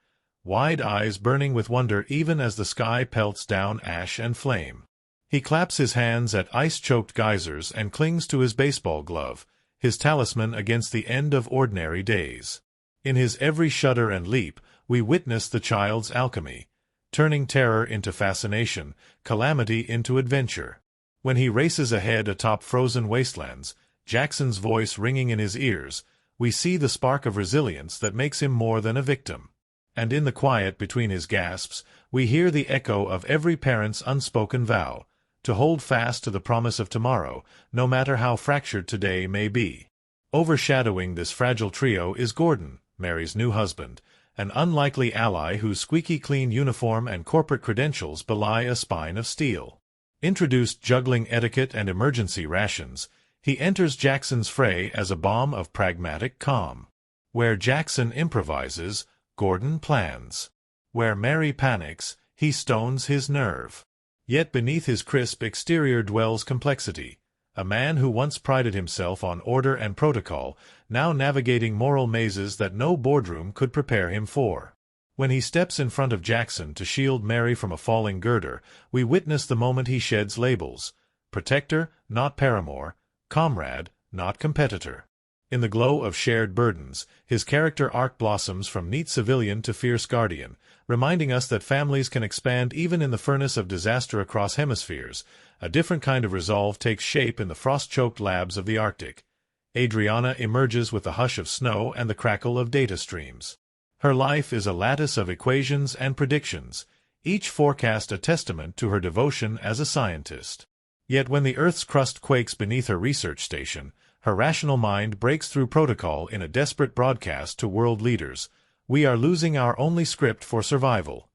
wide eyes burning with wonder even as the sky pelts down ash and flame. He claps his hands at ice-choked geysers and clings to his baseball glove, his talisman against the end of ordinary days. In his every shudder and leap, we witness the child's alchemy, turning terror into fascination, calamity into adventure. When he races ahead atop frozen wastelands, Jackson's voice ringing in his ears, we see the spark of resilience that makes him more than a victim. And in the quiet between his gasps, we hear the echo of every parent's unspoken vow, to hold fast to the promise of tomorrow, no matter how fractured today may be. Overshadowing this fragile trio is Gordon, Mary's new husband, an unlikely ally whose squeaky clean uniform and corporate credentials belie a spine of steel. Introduced juggling etiquette and emergency rations, he enters Jackson's fray as a bomb of pragmatic calm. Where Jackson improvises, Gordon plans. Where Mary panics, he stones his nerve. Yet beneath his crisp exterior dwells complexity. A man who once prided himself on order and protocol, now navigating moral mazes that no boardroom could prepare him for. When he steps in front of Jackson to shield Mary from a falling girder, we witness the moment he sheds labels: protector, not paramour; comrade, not competitor. In the glow of shared burdens, his character arc blossoms from neat civilian to fierce guardian, reminding us that families can expand even in the furnace of disaster across hemispheres. A different kind of resolve takes shape in the frost-choked labs of the Arctic. Adriana emerges with the hush of snow and the crackle of data streams. Her life is a lattice of equations and predictions, each forecast a testament to her devotion as a scientist. Yet when the Earth's crust quakes beneath her research station, her rational mind breaks through protocol in a desperate broadcast to world leaders: we are losing our only script for survival.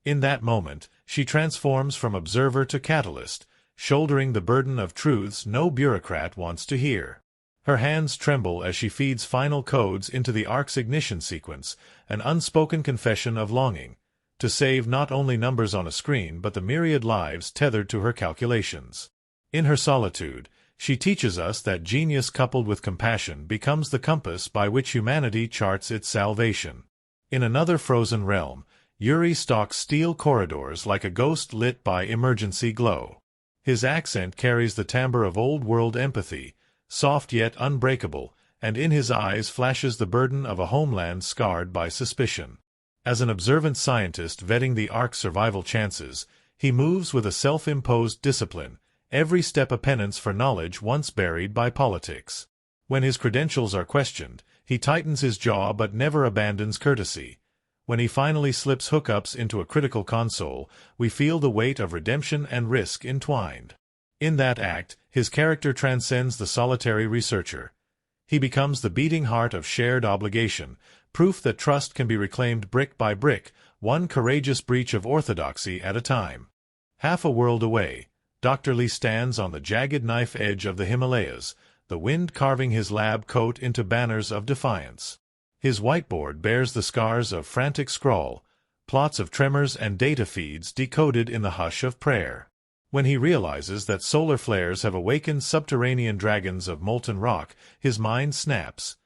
In that moment, she transforms from observer to catalyst, shouldering the burden of truths no bureaucrat wants to hear. Her hands tremble as she feeds final codes into the Ark's ignition sequence, an unspoken confession of longing, to save not only numbers on a screen but the myriad lives tethered to her calculations. In her solitude, she teaches us that genius coupled with compassion becomes the compass by which humanity charts its salvation. In another frozen realm, Yuri stalks steel corridors like a ghost lit by emergency glow. His accent carries the timbre of old-world empathy, soft yet unbreakable, and in his eyes flashes the burden of a homeland scarred by suspicion. As an observant scientist vetting the Ark's survival chances, he moves with a self-imposed discipline, every step a penance for knowledge once buried by politics. When his credentials are questioned, he tightens his jaw but never abandons courtesy. When he finally slips hookups into a critical console, we feel the weight of redemption and risk entwined. In that act, his character transcends the solitary researcher. He becomes the beating heart of shared obligation, proof that trust can be reclaimed brick by brick, one courageous breach of orthodoxy at a time. Half a world away, Dr. Lee stands on the jagged knife edge of the Himalayas, the wind carving his lab coat into banners of defiance. His whiteboard bears the scars of frantic scrawl, plots of tremors and data feeds decoded in the hush of prayer. When he realizes that solar flares have awakened subterranean dragons of molten rock, his mind snaps.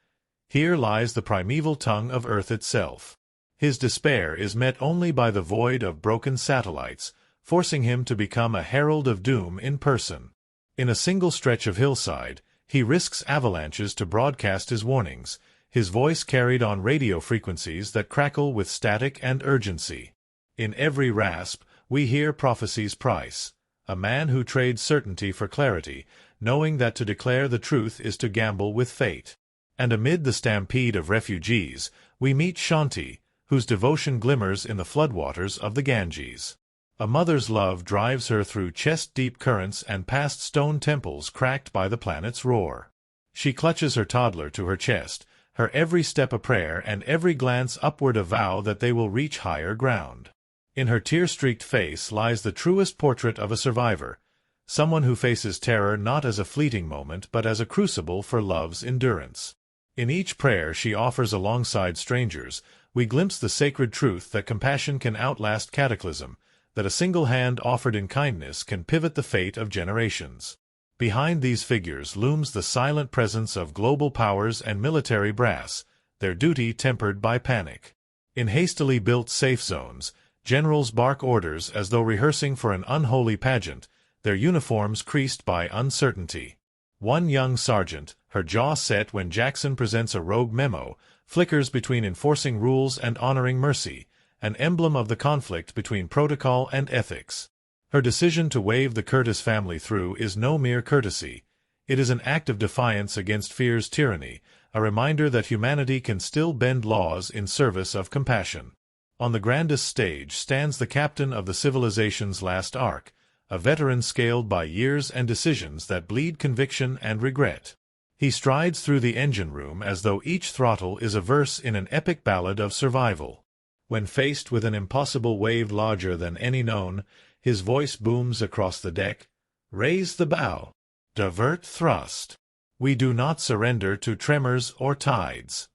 Here lies the primeval tongue of Earth itself. His despair is met only by the void of broken satellites, forcing him to become a herald of doom in person. In a single stretch of hillside, he risks avalanches to broadcast his warnings, his voice carried on radio frequencies that crackle with static and urgency. In every rasp, we hear prophecy's price. A man who trades certainty for clarity, knowing that to declare the truth is to gamble with fate. And amid the stampede of refugees, we meet Shanti, whose devotion glimmers in the floodwaters of the Ganges. A mother's love drives her through chest-deep currents and past stone temples cracked by the planet's roar. She clutches her toddler to her chest, her every step a prayer and every glance upward a vow that they will reach higher ground. In her tear-streaked face lies the truest portrait of a survivor, someone who faces terror not as a fleeting moment but as a crucible for love's endurance. In each prayer she offers alongside strangers, we glimpse the sacred truth that compassion can outlast cataclysm, that a single hand offered in kindness can pivot the fate of generations. Behind these figures looms the silent presence of global powers and military brass, their duty tempered by panic. In hastily built safe zones, generals bark orders as though rehearsing for an unholy pageant, their uniforms creased by uncertainty. One young sergeant, her jaw set when Jackson presents a rogue memo, flickers between enforcing rules and honoring mercy, an emblem of the conflict between protocol and ethics. Her decision to wave the Curtis family through is no mere courtesy. It is an act of defiance against fear's tyranny, a reminder that humanity can still bend laws in service of compassion. On the grandest stage stands the captain of the civilization's last arc, a veteran scaled by years and decisions that bleed conviction and regret. He strides through the engine room as though each throttle is a verse in an epic ballad of survival. When faced with an impossible wave larger than any known, his voice booms across the deck, "Raise the bow. Divert thrust. We do not surrender to tremors or tides."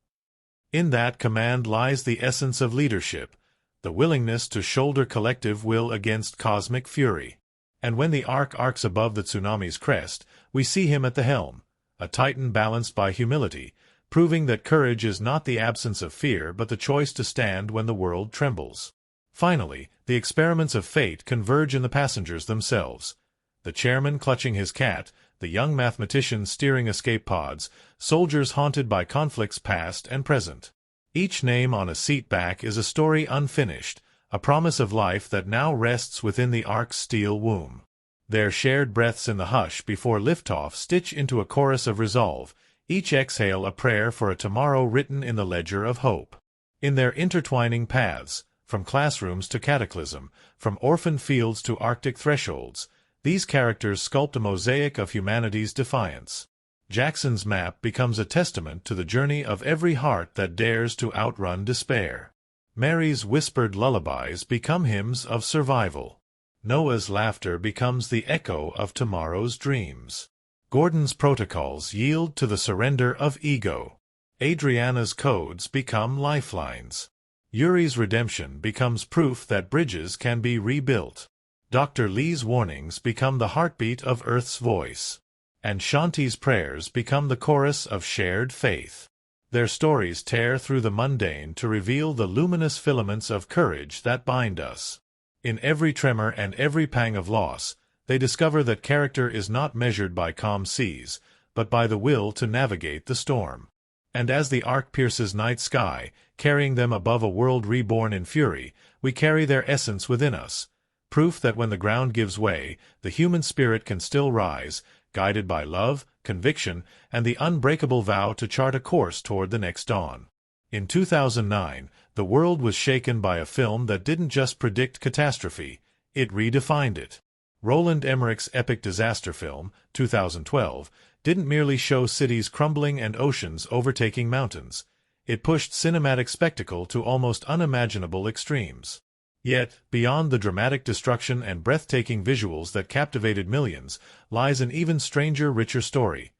In that command lies the essence of leadership, the willingness to shoulder collective will against cosmic fury. And when the arc arcs above the tsunami's crest, we see him at the helm, a titan balanced by humility, proving that courage is not the absence of fear but the choice to stand when the world trembles. Finally, the experiments of fate converge in the passengers themselves. The chairman clutching his cat, the young mathematician steering escape pods, soldiers haunted by conflicts past and present. Each name on a seat back is a story unfinished, a promise of life that now rests within the Ark's steel womb. Their shared breaths in the hush before liftoff stitch into a chorus of resolve, each exhale a prayer for a tomorrow written in the ledger of hope. In their intertwining paths, from classrooms to cataclysm, from orphan fields to Arctic thresholds, these characters sculpt a mosaic of humanity's defiance. Jackson's map becomes a testament to the journey of every heart that dares to outrun despair. Mary's whispered lullabies become hymns of survival. Noah's laughter becomes the echo of tomorrow's dreams. Gordon's protocols yield to the surrender of ego. Adriana's codes become lifelines. Yuri's redemption becomes proof that bridges can be rebuilt. Dr. Lee's warnings become the heartbeat of Earth's voice. And Shanti's prayers become the chorus of shared faith. Their stories tear through the mundane to reveal the luminous filaments of courage that bind us. In every tremor and every pang of loss, they discover that character is not measured by calm seas, but by the will to navigate the storm. And as the arc pierces night sky, carrying them above a world reborn in fury, we carry their essence within us, proof that when the ground gives way, the human spirit can still rise, guided by love, conviction, and the unbreakable vow to chart a course toward the next dawn. In 2009, the world was shaken by a film that didn't just predict catastrophe, it redefined it. Roland Emmerich's epic disaster film, 2012, didn't merely show cities crumbling and oceans overtaking mountains. It pushed cinematic spectacle to almost unimaginable extremes. Yet, beyond the dramatic destruction and breathtaking visuals that captivated millions, lies an even stranger, richer story.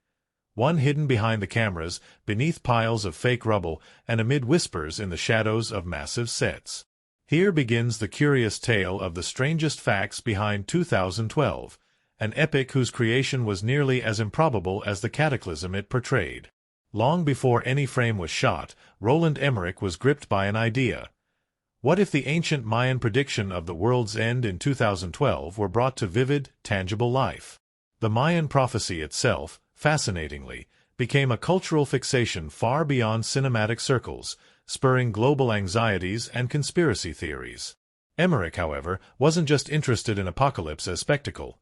One hidden behind the cameras, beneath piles of fake rubble, and amid whispers in the shadows of massive sets. Here begins the curious tale of the strangest facts behind 2012, an epic whose creation was nearly as improbable as the cataclysm it portrayed. Long before any frame was shot, Roland Emmerich was gripped by an idea. What if the ancient Mayan prediction of the world's end in 2012 were brought to vivid, tangible life? The Mayan prophecy itself, fascinatingly, became a cultural fixation far beyond cinematic circles, spurring global anxieties and conspiracy theories. Emmerich, however, wasn't just interested in apocalypse as spectacle.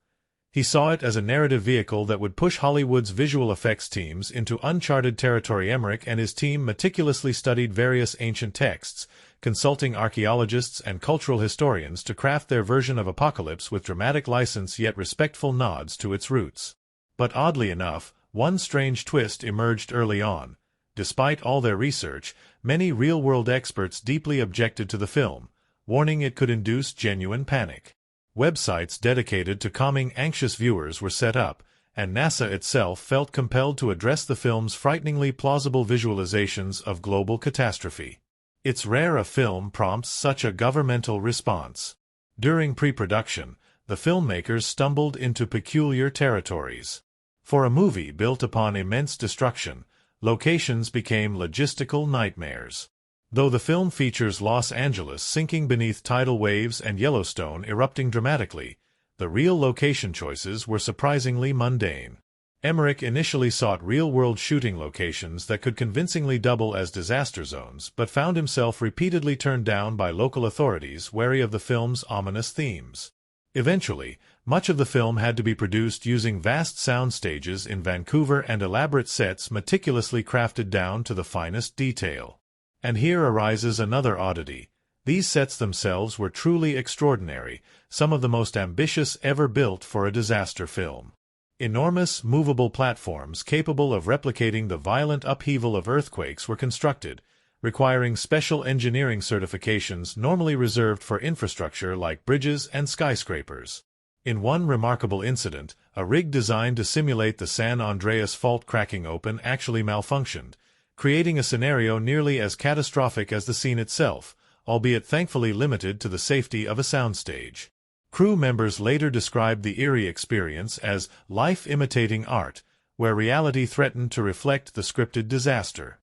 He saw it as a narrative vehicle that would push Hollywood's visual effects teams into uncharted territory. Emmerich and his team meticulously studied various ancient texts, consulting archaeologists and cultural historians to craft their version of apocalypse with dramatic license yet respectful nods to its roots. But oddly enough, one strange twist emerged early on. Despite all their research, many real-world experts deeply objected to the film, warning it could induce genuine panic. Websites dedicated to calming anxious viewers were set up, and NASA itself felt compelled to address the film's frighteningly plausible visualizations of global catastrophe. It's rare a film prompts such a governmental response. During pre-production, the filmmakers stumbled into peculiar territories. For a movie built upon immense destruction, locations became logistical nightmares. Though the film features Los Angeles sinking beneath tidal waves and Yellowstone erupting dramatically, the real location choices were surprisingly mundane. Emmerich initially sought real-world shooting locations that could convincingly double as disaster zones, but found himself repeatedly turned down by local authorities wary of the film's ominous themes. Eventually, much of the film had to be produced using vast sound stages in Vancouver and elaborate sets meticulously crafted down to the finest detail. And here arises another oddity. These sets themselves were truly extraordinary, some of the most ambitious ever built for a disaster film. Enormous, movable platforms capable of replicating the violent upheaval of earthquakes were constructed, requiring special engineering certifications normally reserved for infrastructure like bridges and skyscrapers. In one remarkable incident, a rig designed to simulate the San Andreas Fault cracking open actually malfunctioned, creating a scenario nearly as catastrophic as the scene itself, albeit thankfully limited to the safety of a soundstage. Crew members later described the eerie experience as life imitating art, where reality threatened to reflect the scripted disaster.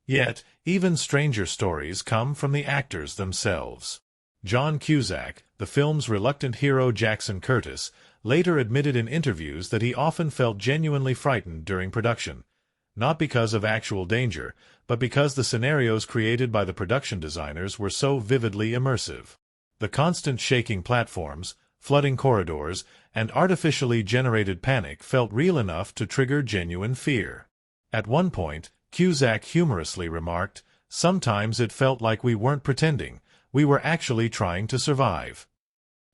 Yet, even stranger stories come from the actors themselves. John Cusack, the film's reluctant hero Jackson Curtis, later admitted in interviews that he often felt genuinely frightened during production, not because of actual danger, but because the scenarios created by the production designers were so vividly immersive. The constant shaking platforms, flooding corridors, and artificially generated panic felt real enough to trigger genuine fear. At one point, Cusack humorously remarked, "Sometimes it felt like we weren't pretending, we were actually trying to survive."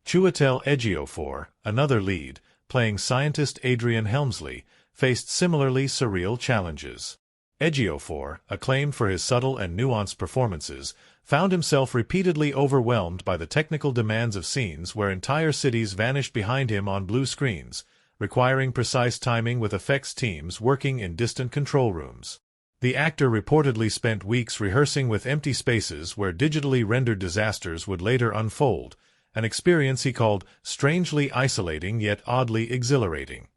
Chiwetel Ejiofor, another lead, playing scientist Adrian Helmsley, faced similarly surreal challenges. Ejiofor, acclaimed for his subtle and nuanced performances, found himself repeatedly overwhelmed by the technical demands of scenes where entire cities vanished behind him on blue screens, requiring precise timing with effects teams working in distant control rooms. The actor reportedly spent weeks rehearsing with empty spaces where digitally rendered disasters would later unfold, an experience he called strangely isolating yet oddly exhilarating.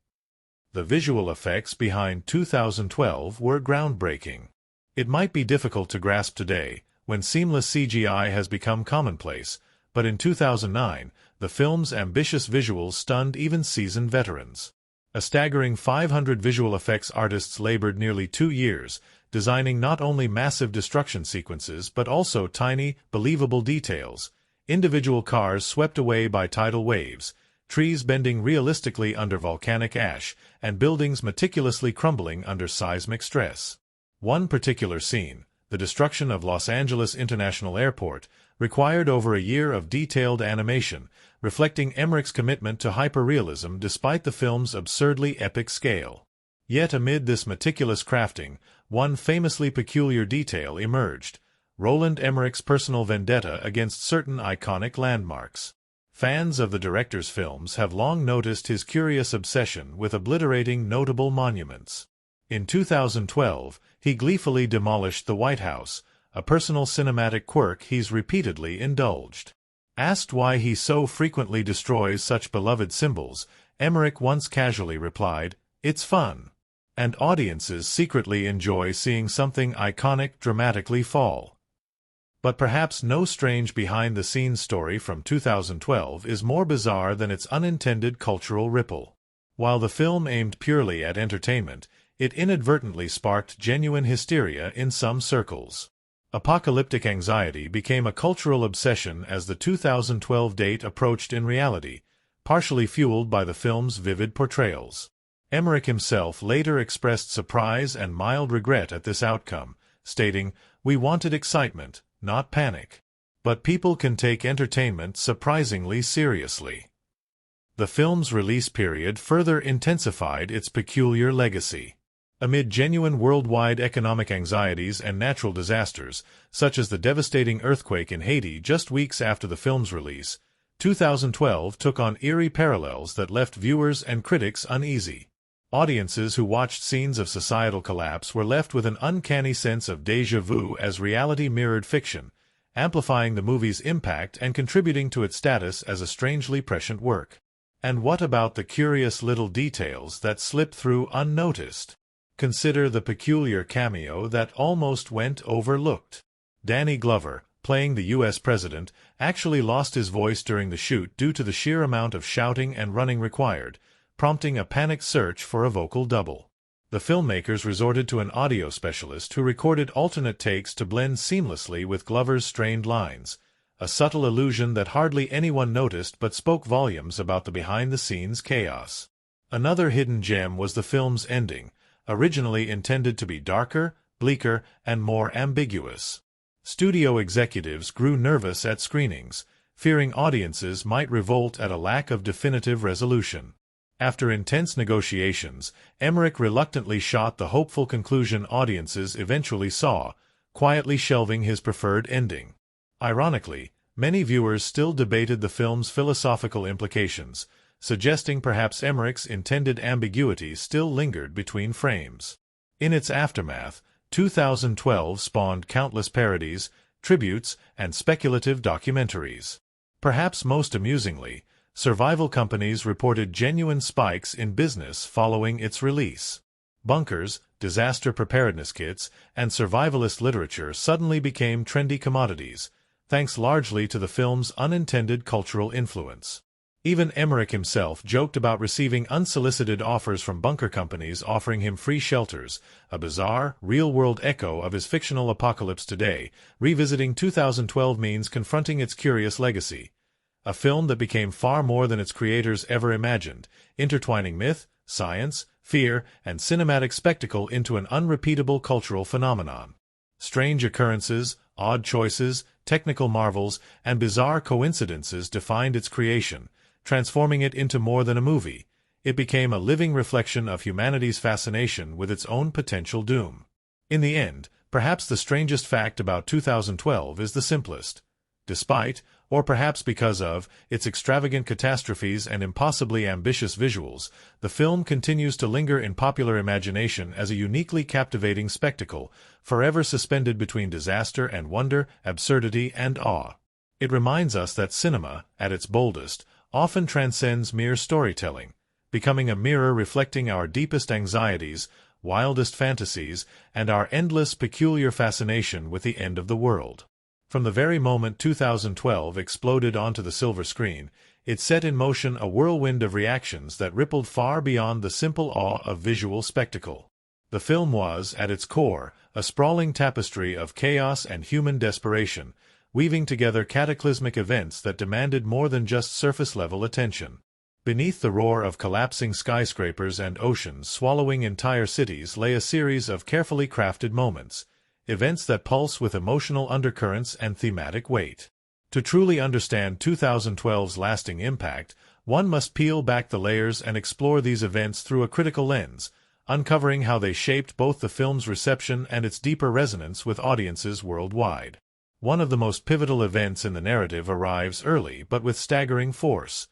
The visual effects behind 2012 were groundbreaking. It might be difficult to grasp today, when seamless CGI has become commonplace, but in 2009, the film's ambitious visuals stunned even seasoned veterans. A staggering 500 visual effects artists labored nearly 2 years, designing not only massive destruction sequences but also tiny, believable details: individual cars swept away by tidal waves, trees bending realistically under volcanic ash, and buildings meticulously crumbling under seismic stress. One particular scene, the destruction of Los Angeles International Airport, required over a year of detailed animation, reflecting Emmerich's commitment to hyperrealism despite the film's absurdly epic scale. Yet amid this meticulous crafting, one famously peculiar detail emerged: Roland Emmerich's personal vendetta against certain iconic landmarks. Fans of the director's films have long noticed his curious obsession with obliterating notable monuments. In 2012, he gleefully demolished the White House, a personal cinematic quirk he's repeatedly indulged. Asked why he so frequently destroys such beloved symbols, Emmerich once casually replied, "It's fun." And audiences secretly enjoy seeing something iconic dramatically fall. But perhaps no strange behind-the-scenes story from 2012 is more bizarre than its unintended cultural ripple. While the film aimed purely at entertainment, it inadvertently sparked genuine hysteria in some circles. Apocalyptic anxiety became a cultural obsession as the 2012 date approached in reality, partially fueled by the film's vivid portrayals. Emmerich himself later expressed surprise and mild regret at this outcome, stating, "We wanted excitement, not panic. But people can take entertainment surprisingly seriously." The film's release period further intensified its peculiar legacy. Amid genuine worldwide economic anxieties and natural disasters, such as the devastating earthquake in Haiti just weeks after the film's release, 2012 took on eerie parallels that left viewers and critics uneasy. Audiences who watched scenes of societal collapse were left with an uncanny sense of déjà vu as reality mirrored fiction, amplifying the movie's impact and contributing to its status as a strangely prescient work. And what about the curious little details that slipped through unnoticed? Consider the peculiar cameo that almost went overlooked. Danny Glover, playing the U.S. president, actually lost his voice during the shoot due to the sheer amount of shouting and running required, prompting a panicked search for a vocal double. The filmmakers resorted to an audio specialist who recorded alternate takes to blend seamlessly with Glover's strained lines, a subtle illusion that hardly anyone noticed but spoke volumes about the behind-the-scenes chaos. Another hidden gem was the film's ending, originally intended to be darker, bleaker, and more ambiguous. Studio executives grew nervous at screenings, fearing audiences might revolt at a lack of definitive resolution. After intense negotiations, Emmerich reluctantly shot the hopeful conclusion audiences eventually saw, quietly shelving his preferred ending. Ironically, many viewers still debated the film's philosophical implications, suggesting perhaps Emmerich's intended ambiguity still lingered between frames. In its aftermath, 2012 spawned countless parodies, tributes, and speculative documentaries. Perhaps most amusingly, survival companies reported genuine spikes in business following its release. Bunkers, disaster preparedness kits, and survivalist literature suddenly became trendy commodities, thanks largely to the film's unintended cultural influence. Even Emmerich himself joked about receiving unsolicited offers from bunker companies offering him free shelters, a bizarre, real-world echo of his fictional Apocalypse Today. Revisiting 2012 means confronting its curious legacy. A film that became far more than its creators ever imagined, intertwining myth, science, fear, and cinematic spectacle into an unrepeatable cultural phenomenon. Strange occurrences, odd choices, technical marvels, and bizarre coincidences defined its creation, transforming it into more than a movie. It became a living reflection of humanity's fascination with its own potential doom. In the end, perhaps the strangest fact about 2012 is the simplest. Despite, or perhaps because of, its extravagant catastrophes and impossibly ambitious visuals, the film continues to linger in popular imagination as a uniquely captivating spectacle, forever suspended between disaster and wonder, absurdity and awe. It reminds us that cinema, at its boldest, often transcends mere storytelling, becoming a mirror reflecting our deepest anxieties, wildest fantasies, and our endless peculiar fascination with the end of the world. From the very moment 2012 exploded onto the silver screen, it set in motion a whirlwind of reactions that rippled far beyond the simple awe of visual spectacle. The film was, at its core, a sprawling tapestry of chaos and human desperation, weaving together cataclysmic events that demanded more than just surface-level attention. Beneath the roar of collapsing skyscrapers and oceans swallowing entire cities lay a series of carefully crafted moments, events that pulse with emotional undercurrents and thematic weight. To truly understand 2012's lasting impact, one must peel back the layers and explore these events through a critical lens, uncovering how they shaped both the film's reception and its deeper resonance with audiences worldwide. One of the most pivotal events in the narrative arrives early but with staggering force: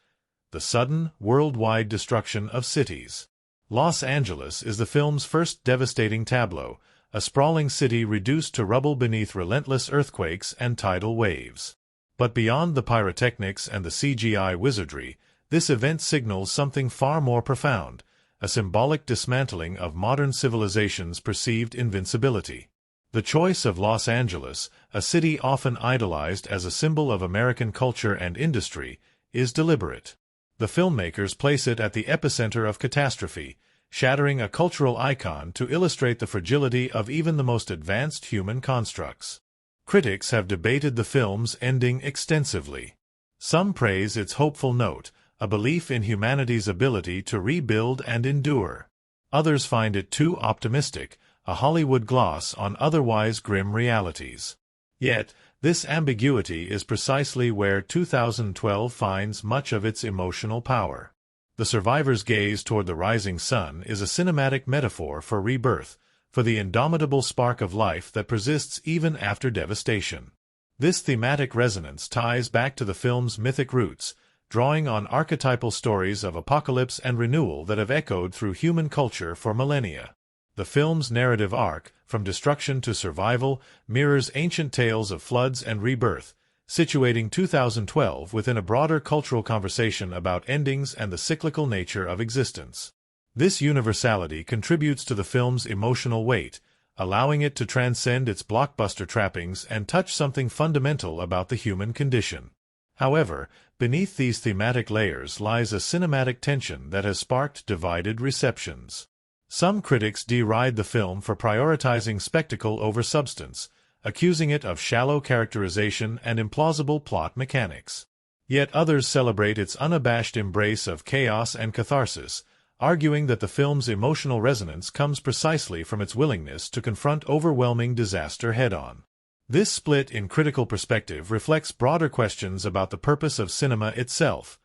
the sudden, worldwide destruction of cities. Los Angeles is the film's first devastating tableau, a sprawling city reduced to rubble beneath relentless earthquakes and tidal waves. But beyond the pyrotechnics and the CGI wizardry, this event signals something far more profound, a symbolic dismantling of modern civilization's perceived invincibility. The choice of Los Angeles, a city often idolized as a symbol of American culture and industry, is deliberate. The filmmakers place it at the epicenter of catastrophe, shattering a cultural icon to illustrate the fragility of even the most advanced human constructs. Critics have debated the film's ending extensively. Some praise its hopeful note, a belief in humanity's ability to rebuild and endure. Others find it too optimistic, a Hollywood gloss on otherwise grim realities. Yet, this ambiguity is precisely where 2012 finds much of its emotional power. The survivor's gaze toward the rising sun is a cinematic metaphor for rebirth, for the indomitable spark of life that persists even after devastation. This thematic resonance ties back to the film's mythic roots, drawing on archetypal stories of apocalypse and renewal that have echoed through human culture for millennia. The film's narrative arc, from destruction to survival, mirrors ancient tales of floods and rebirth, situating 2012 within a broader cultural conversation about endings and the cyclical nature of existence. This universality contributes to the film's emotional weight, allowing it to transcend its blockbuster trappings and touch something fundamental about the human condition. However, beneath these thematic layers lies a cinematic tension that has sparked divided receptions. Some critics deride the film for prioritizing spectacle over substance, accusing it of shallow characterization and implausible plot mechanics. Yet others celebrate its unabashed embrace of chaos and catharsis, arguing that the film's emotional resonance comes precisely from its willingness to confront overwhelming disaster head-on. This split in critical perspective reflects broader questions about the purpose of cinema itself.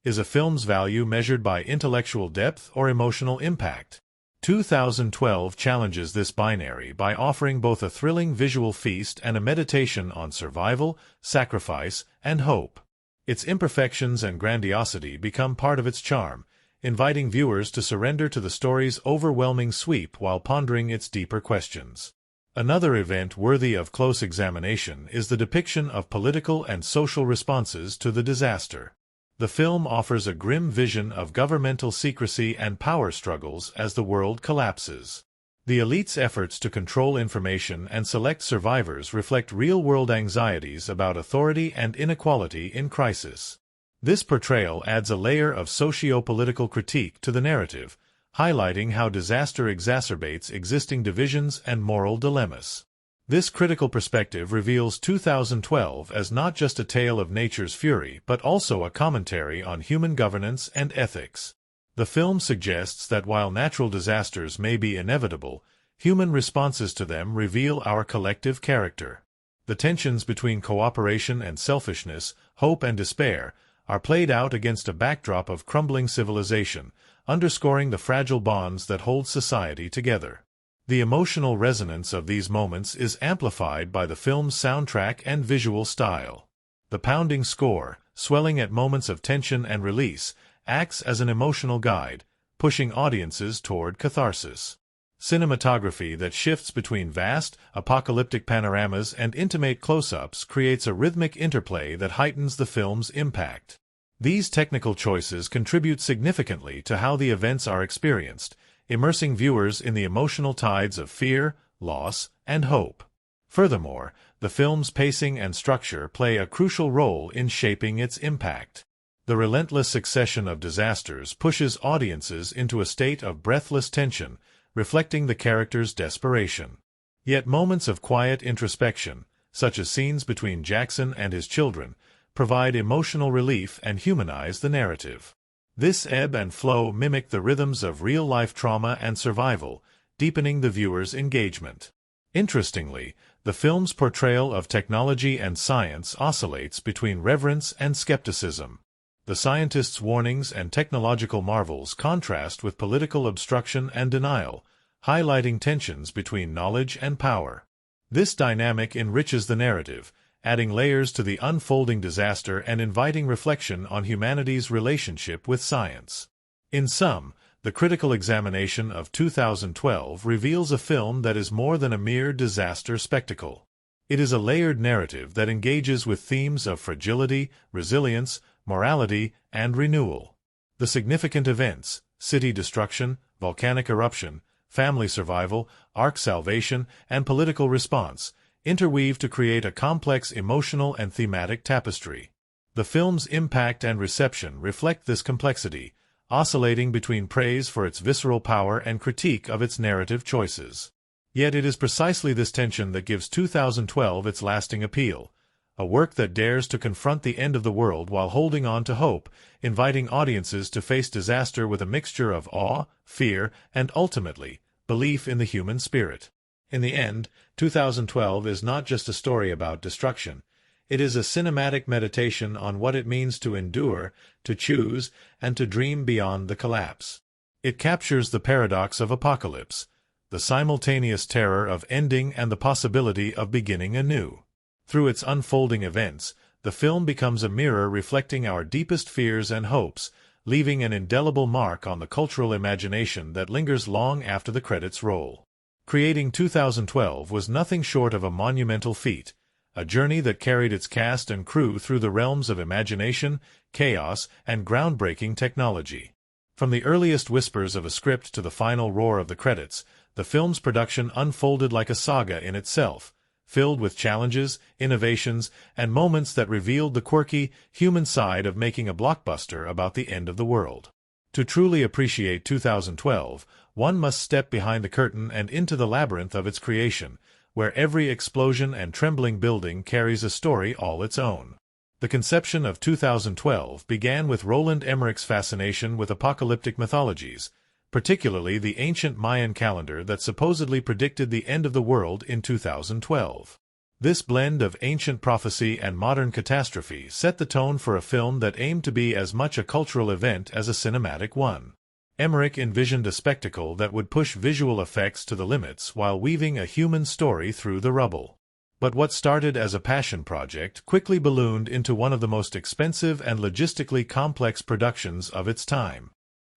Is a film's value measured by intellectual depth or emotional impact? 2012 challenges this binary by offering both a thrilling visual feast and a meditation on survival, sacrifice, and hope. Its imperfections and grandiosity become part of its charm, inviting viewers to surrender to the story's overwhelming sweep while pondering its deeper questions. Another event worthy of close examination is the depiction of political and social responses to the disaster. The film offers a grim vision of governmental secrecy and power struggles as the world collapses. The elite's efforts to control information and select survivors reflect real-world anxieties about authority and inequality in crisis. This portrayal adds a layer of socio-political critique to the narrative, highlighting how disaster exacerbates existing divisions and moral dilemmas. This critical perspective reveals 2012 as not just a tale of nature's fury but also a commentary on human governance and ethics. The film suggests that while natural disasters may be inevitable, human responses to them reveal our collective character. The tensions between cooperation and selfishness, hope and despair, are played out against a backdrop of crumbling civilization, underscoring the fragile bonds that hold society together. The emotional resonance of these moments is amplified by the film's soundtrack and visual style. The pounding score, swelling at moments of tension and release, acts as an emotional guide, pushing audiences toward catharsis. Cinematography that shifts between vast, apocalyptic panoramas and intimate close-ups creates a rhythmic interplay that heightens the film's impact. These technical choices contribute significantly to how the events are experienced, immersing viewers in the emotional tides of fear, loss, and hope. Furthermore, the film's pacing and structure play a crucial role in shaping its impact. The relentless succession of disasters pushes audiences into a state of breathless tension, reflecting the character's desperation. Yet moments of quiet introspection, such as scenes between Jackson and his children, provide emotional relief and humanize the narrative. This ebb and flow mimic the rhythms of real-life trauma and survival, deepening the viewer's engagement. Interestingly, the film's portrayal of technology and science oscillates between reverence and skepticism. The scientists' warnings and technological marvels contrast with political obstruction and denial, highlighting tensions between knowledge and power. This dynamic enriches the narrative, adding layers to the unfolding disaster and inviting reflection on humanity's relationship with science. In sum, the critical examination of 2012 reveals a film that is more than a mere disaster spectacle. It is a layered narrative that engages with themes of fragility, resilience, morality, and renewal. The significant events, city destruction, volcanic eruption, family survival, ark salvation, and political response, interweave to create a complex emotional and thematic tapestry. The film's impact and reception reflect this complexity, oscillating between praise for its visceral power and critique of its narrative choices. Yet it is precisely this tension that gives 2012 its lasting appeal. A work that dares to confront the end of the world while holding on to hope, inviting audiences to face disaster with a mixture of awe, fear, and ultimately, belief in the human spirit. In the end, 2012 is not just a story about destruction. It is a cinematic meditation on what it means to endure, to choose, and to dream beyond the collapse. It captures the paradox of apocalypse, the simultaneous terror of ending and the possibility of beginning anew. Through its unfolding events, the film becomes a mirror reflecting our deepest fears and hopes, leaving an indelible mark on the cultural imagination that lingers long after the credits roll. Creating 2012 was nothing short of a monumental feat, a journey that carried its cast and crew through the realms of imagination, chaos, and groundbreaking technology. From the earliest whispers of a script to the final roar of the credits, the film's production unfolded like a saga in itself, filled with challenges, innovations, and moments that revealed the quirky, human side of making a blockbuster about the end of the world. To truly appreciate 2012, one must step behind the curtain and into the labyrinth of its creation, where every explosion and trembling building carries a story all its own. The conception of 2012 began with Roland Emmerich's fascination with apocalyptic mythologies, particularly the ancient Mayan calendar that supposedly predicted the end of the world in 2012. This blend of ancient prophecy and modern catastrophe set the tone for a film that aimed to be as much a cultural event as a cinematic one. Emmerich envisioned a spectacle that would push visual effects to the limits while weaving a human story through the rubble. But what started as a passion project quickly ballooned into one of the most expensive and logistically complex productions of its time.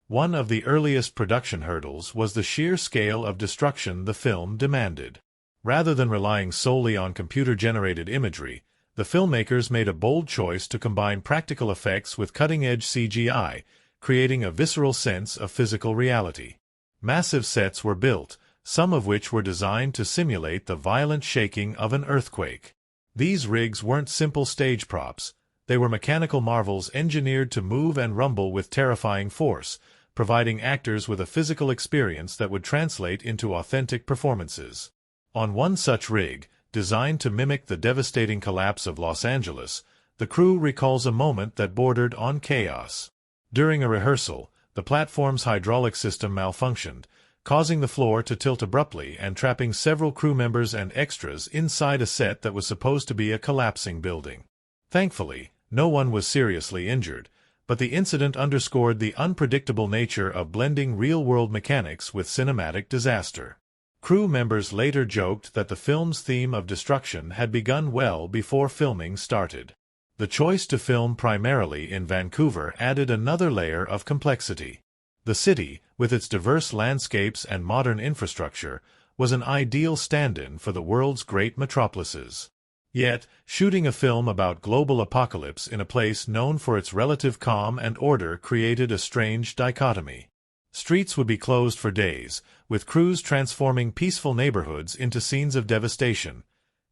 One of the earliest production hurdles was the sheer scale of destruction the film demanded. Rather than relying solely on computer-generated imagery, the filmmakers made a bold choice to combine practical effects with cutting-edge CGI, creating a visceral sense of physical reality. Massive sets were built, some of which were designed to simulate the violent shaking of an earthquake. These rigs weren't simple stage props. They were mechanical marvels engineered to move and rumble with terrifying force, providing actors with a physical experience that would translate into authentic performances. On one such rig, designed to mimic the devastating collapse of Los Angeles, the crew recalls a moment that bordered on chaos. During a rehearsal, the platform's hydraulic system malfunctioned, causing the floor to tilt abruptly and trapping several crew members and extras inside a set that was supposed to be a collapsing building. Thankfully, no one was seriously injured, but the incident underscored the unpredictable nature of blending real-world mechanics with cinematic disaster. Crew members later joked that the film's theme of destruction had begun well before filming started. The choice to film primarily in Vancouver added another layer of complexity. The city, with its diverse landscapes and modern infrastructure, was an ideal stand-in for the world's great metropolises. Yet, shooting a film about global apocalypse in a place known for its relative calm and order created a strange dichotomy. Streets would be closed for days, with crews transforming peaceful neighborhoods into scenes of devastation.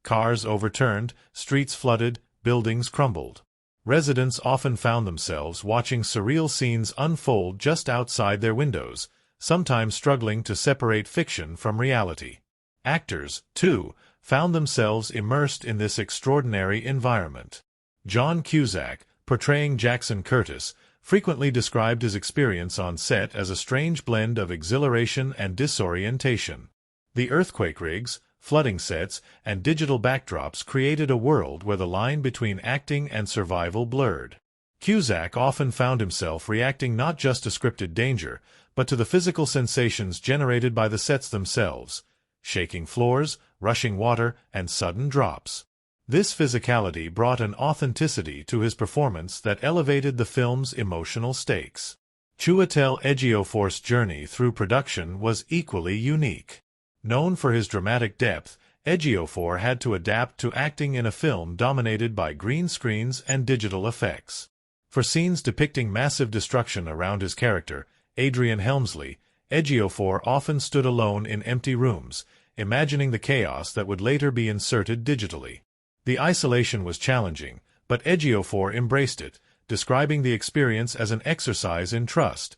Cars overturned, streets flooded, buildings crumbled. Residents often found themselves watching surreal scenes unfold just outside their windows, sometimes struggling to separate fiction from reality. Actors, too, found themselves immersed in this extraordinary environment. John Cusack, portraying Jackson Curtis, frequently described his experience on set as a strange blend of exhilaration and disorientation. The earthquake rigs, flooding sets, and digital backdrops created a world where the line between acting and survival blurred. Cusack often found himself reacting not just to scripted danger, but to the physical sensations generated by the sets themselves: shaking floors, rushing water, and sudden drops. This physicality brought an authenticity to his performance that elevated the film's emotional stakes. Chiwetel Ejiofor's journey through production was equally unique. Known for his dramatic depth, Ejiofor had to adapt to acting in a film dominated by green screens and digital effects. For scenes depicting massive destruction around his character, Adrian Helmsley, Ejiofor often stood alone in empty rooms, imagining the chaos that would later be inserted digitally. The isolation was challenging, but Ejiofor embraced it, describing the experience as an exercise in trust.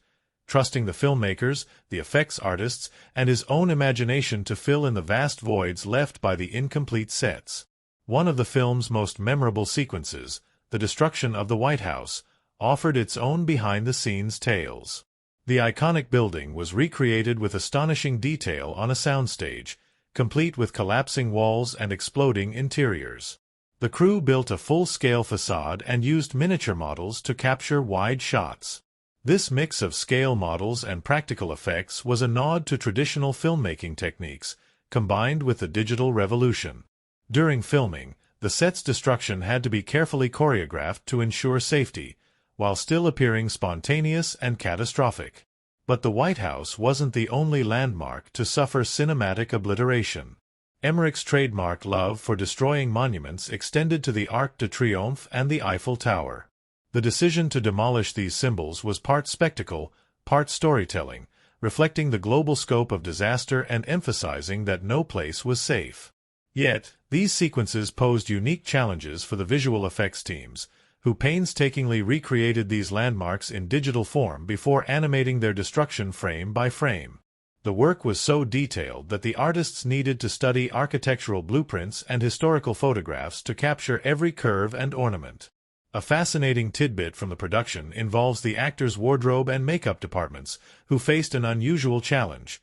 trusting the filmmakers, the effects artists, and his own imagination to fill in the vast voids left by the incomplete sets. One of the film's most memorable sequences, the destruction of the White House, offered its own behind-the-scenes tales. The iconic building was recreated with astonishing detail on a soundstage, complete with collapsing walls and exploding interiors. The crew built a full-scale facade and used miniature models to capture wide shots. This mix of scale models and practical effects was a nod to traditional filmmaking techniques, combined with the digital revolution. During filming, the set's destruction had to be carefully choreographed to ensure safety, while still appearing spontaneous and catastrophic. But the White House wasn't the only landmark to suffer cinematic obliteration. Emmerich's trademark love for destroying monuments extended to the Arc de Triomphe and the Eiffel Tower. The decision to demolish these symbols was part spectacle, part storytelling, reflecting the global scope of disaster and emphasizing that no place was safe. Yet, these sequences posed unique challenges for the visual effects teams, who painstakingly recreated these landmarks in digital form before animating their destruction frame by frame. The work was so detailed that the artists needed to study architectural blueprints and historical photographs to capture every curve and ornament. A fascinating tidbit from the production involves the actors' wardrobe and makeup departments, who faced an unusual challenge,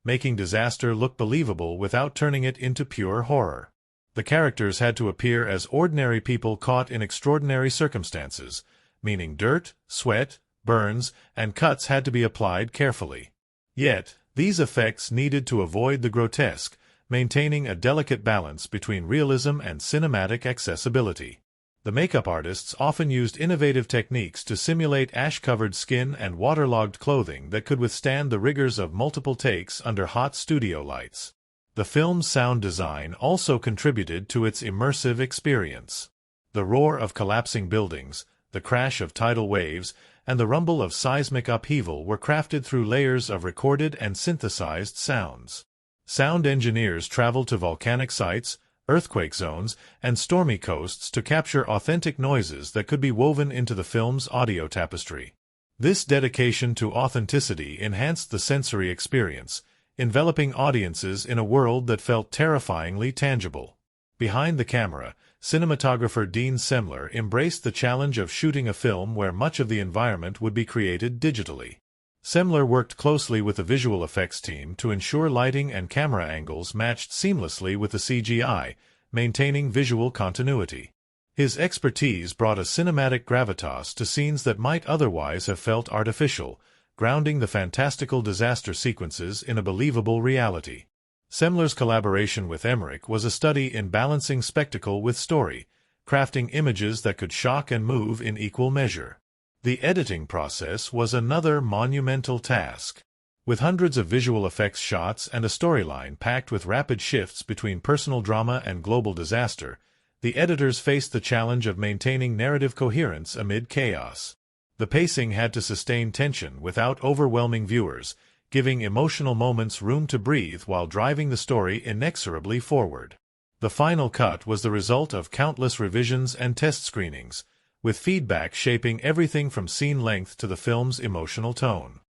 making disaster look believable without turning it into pure horror. The characters had to appear as ordinary people caught in extraordinary circumstances, meaning dirt, sweat, burns, and cuts had to be applied carefully. Yet, these effects needed to avoid the grotesque, maintaining a delicate balance between realism and cinematic accessibility. The makeup artists often used innovative techniques to simulate ash-covered skin and waterlogged clothing that could withstand the rigors of multiple takes under hot studio lights. The film's sound design also contributed to its immersive experience. The roar of collapsing buildings, the crash of tidal waves, and the rumble of seismic upheaval were crafted through layers of recorded and synthesized sounds. Sound engineers traveled to volcanic sites, earthquake zones, and stormy coasts to capture authentic noises that could be woven into the film's audio tapestry. This dedication to authenticity enhanced the sensory experience, enveloping audiences in a world that felt terrifyingly tangible. Behind the camera, cinematographer Dean Semler embraced the challenge of shooting a film where much of the environment would be created digitally. Semler worked closely with the visual effects team to ensure lighting and camera angles matched seamlessly with the CGI, maintaining visual continuity. His expertise brought a cinematic gravitas to scenes that might otherwise have felt artificial, grounding the fantastical disaster sequences in a believable reality. Semler's collaboration with Emmerich was a study in balancing spectacle with story, crafting images that could shock and move in equal measure. The editing process was another monumental task. With hundreds of visual effects shots and a storyline packed with rapid shifts between personal drama and global disaster, the editors faced the challenge of maintaining narrative coherence amid chaos. The pacing had to sustain tension without overwhelming viewers, giving emotional moments room to breathe while driving the story inexorably forward. The final cut was the result of countless revisions and test screenings, with feedback shaping everything from scene length to the film's emotional tone.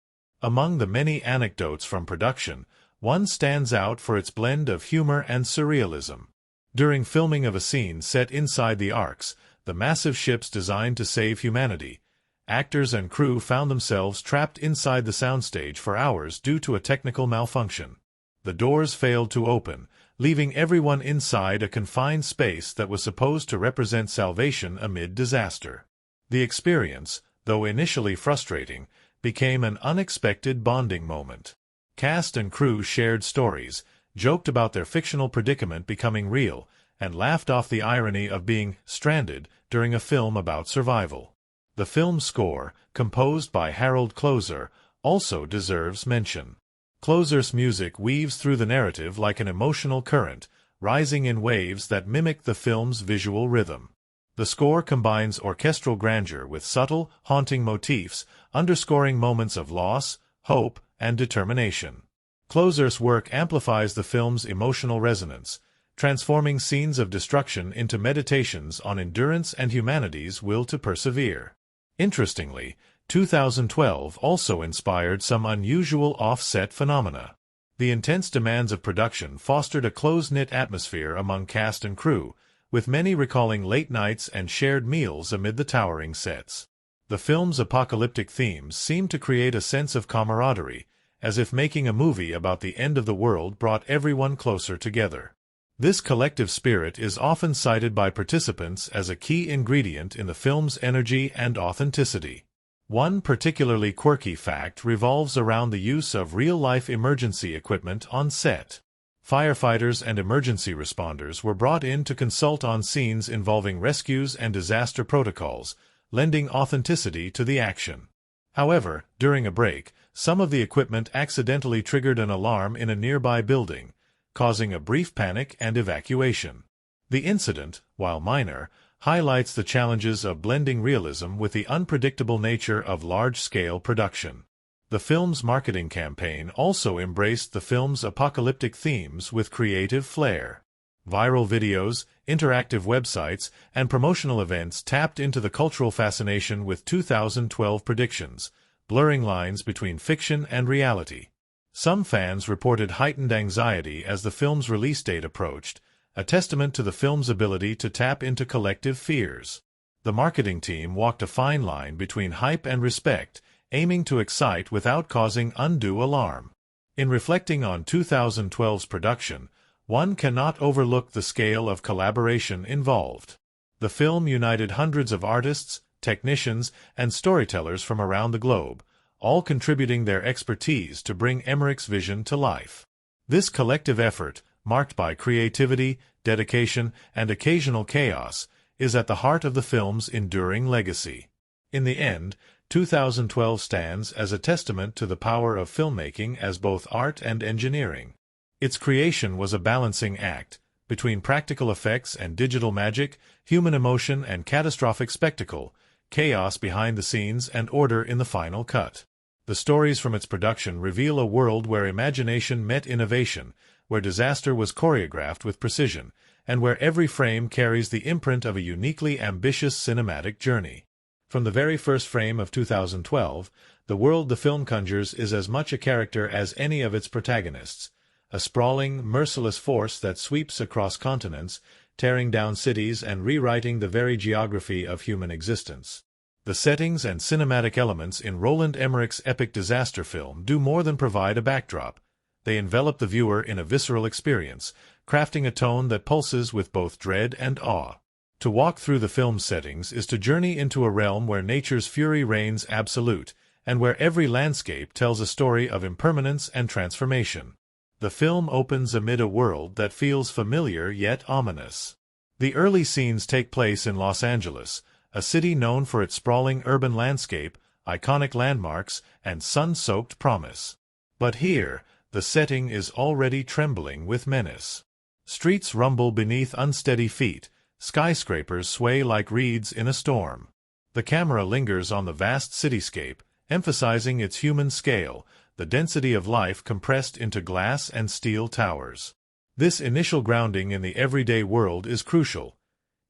Among the many anecdotes from production, one stands out for its blend of humor and surrealism. During filming of a scene set inside the Arks, the massive ships designed to save humanity, actors and crew found themselves trapped inside the soundstage for hours due to a technical malfunction. The doors failed to open, leaving everyone inside a confined space that was supposed to represent salvation amid disaster. The experience, though initially frustrating, became an unexpected bonding moment. Cast and crew shared stories, joked about their fictional predicament becoming real, and laughed off the irony of being stranded during a film about survival. The film's score, composed by Harald Kloser, also deserves mention. Kloser's music weaves through the narrative like an emotional current, rising in waves that mimic the film's visual rhythm. The score combines orchestral grandeur with subtle, haunting motifs, underscoring moments of loss, hope, and determination. Kloser's work amplifies the film's emotional resonance, transforming scenes of destruction into meditations on endurance and humanity's will to persevere. Interestingly, 2012 also inspired some unusual off-set phenomena. The intense demands of production fostered a close-knit atmosphere among cast and crew, with many recalling late nights and shared meals amid the towering sets. The film's apocalyptic themes seemed to create a sense of camaraderie, as if making a movie about the end of the world brought everyone closer together. This collective spirit is often cited by participants as a key ingredient in the film's energy and authenticity. One particularly quirky fact revolves around the use of real-life emergency equipment on set. Firefighters and emergency responders were brought in to consult on scenes involving rescues and disaster protocols, lending authenticity to the action. However, during a break, some of the equipment accidentally triggered an alarm in a nearby building, causing a brief panic and evacuation. The incident, while minor, highlights the challenges of blending realism with the unpredictable nature of large-scale production. The film's marketing campaign also embraced the film's apocalyptic themes with creative flair. Viral videos, interactive websites, and promotional events tapped into the cultural fascination with 2012 predictions, blurring lines between fiction and reality. Some fans reported heightened anxiety as the film's release date approached, a testament to the film's ability to tap into collective fears. The marketing team walked a fine line between hype and respect, aiming to excite without causing undue alarm. In reflecting on 2012's production, one cannot overlook the scale of collaboration involved. The film united hundreds of artists, technicians, and storytellers from around the globe, all contributing their expertise to bring Emmerich's vision to life. This collective effort, marked by creativity, dedication, and occasional chaos, is at the heart of the film's enduring legacy. In the end, 2012 stands as a testament to the power of filmmaking as both art and engineering. Its creation was a balancing act, between practical effects and digital magic, human emotion and catastrophic spectacle, chaos behind the scenes and order in the final cut. The stories from its production reveal a world where imagination met innovation, where disaster was choreographed with precision, and where every frame carries the imprint of a uniquely ambitious cinematic journey. From the very first frame of 2012, the world the film conjures is as much a character as any of its protagonists, a sprawling, merciless force that sweeps across continents, tearing down cities and rewriting the very geography of human existence. The settings and cinematic elements in Roland Emmerich's epic disaster film do more than provide a backdrop. They envelop the viewer in a visceral experience, crafting a tone that pulses with both dread and awe. To walk through the film's settings is to journey into a realm where nature's fury reigns absolute, and where every landscape tells a story of impermanence and transformation. The film opens amid a world that feels familiar yet ominous. The early scenes take place in Los Angeles, a city known for its sprawling urban landscape, iconic landmarks, and sun-soaked promise. But here, the setting is already trembling with menace. Streets rumble beneath unsteady feet, skyscrapers sway like reeds in a storm. The camera lingers on the vast cityscape, emphasizing its human scale, the density of life compressed into glass and steel towers. This initial grounding in the everyday world is crucial.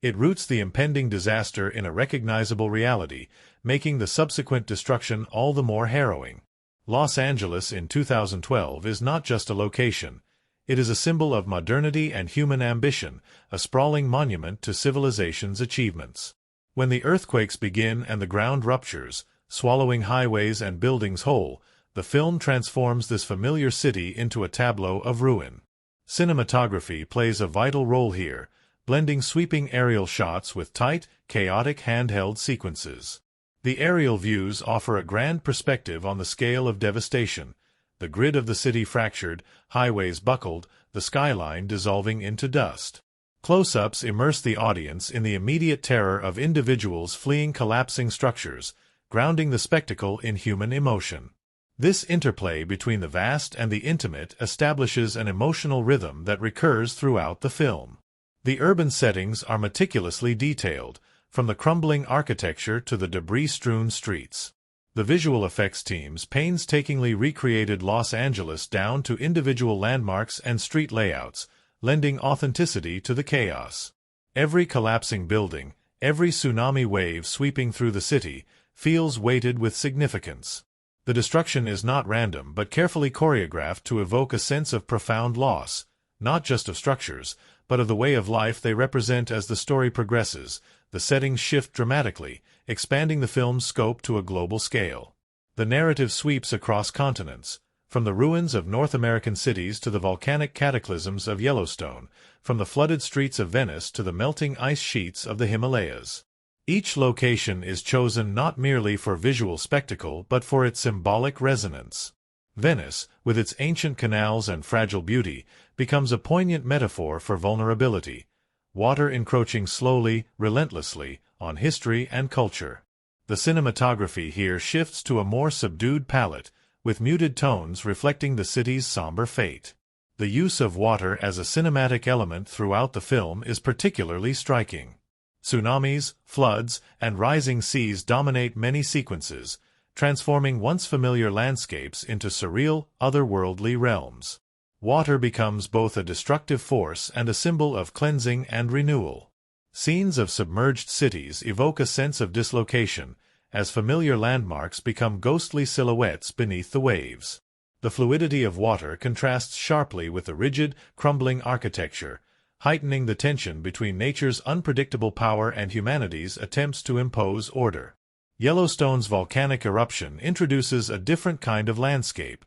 It roots the impending disaster in a recognizable reality, making the subsequent destruction all the more harrowing. Los Angeles in 2012 is not just a location. It is a symbol of modernity and human ambition, a sprawling monument to civilization's achievements. When the earthquakes begin and the ground ruptures, swallowing highways and buildings whole, the film transforms this familiar city into a tableau of ruin. Cinematography plays a vital role here, blending sweeping aerial shots with tight, chaotic handheld sequences. The aerial views offer a grand perspective on the scale of devastation, the grid of the city fractured, highways buckled, the skyline dissolving into dust. Close-ups immerse the audience in the immediate terror of individuals fleeing collapsing structures, grounding the spectacle in human emotion. This interplay between the vast and the intimate establishes an emotional rhythm that recurs throughout the film. The urban settings are meticulously detailed, from the crumbling architecture to the debris-strewn streets. The visual effects teams painstakingly recreated Los Angeles down to individual landmarks and street layouts, lending authenticity to the chaos. Every collapsing building, every tsunami wave sweeping through the city, feels weighted with significance. The destruction is not random but carefully choreographed to evoke a sense of profound loss, not just of structures, but of the way of life they represent. As the story progresses, the settings shift dramatically, expanding the film's scope to a global scale. The narrative sweeps across continents, from the ruins of North American cities to the volcanic cataclysms of Yellowstone, from the flooded streets of Venice to the melting ice sheets of the Himalayas. Each location is chosen not merely for visual spectacle but for its symbolic resonance. Venice, with its ancient canals and fragile beauty, becomes a poignant metaphor for vulnerability, water encroaching slowly, relentlessly, on history and culture. The cinematography here shifts to a more subdued palette, with muted tones reflecting the city's somber fate. The use of water as a cinematic element throughout the film is particularly striking. Tsunamis, floods, and rising seas dominate many sequences, transforming once familiar landscapes into surreal, otherworldly realms. Water becomes both a destructive force and a symbol of cleansing and renewal. Scenes of submerged cities evoke a sense of dislocation, as familiar landmarks become ghostly silhouettes beneath the waves. The fluidity of water contrasts sharply with the rigid, crumbling architecture, heightening the tension between nature's unpredictable power and humanity's attempts to impose order. Yellowstone's volcanic eruption introduces a different kind of landscape,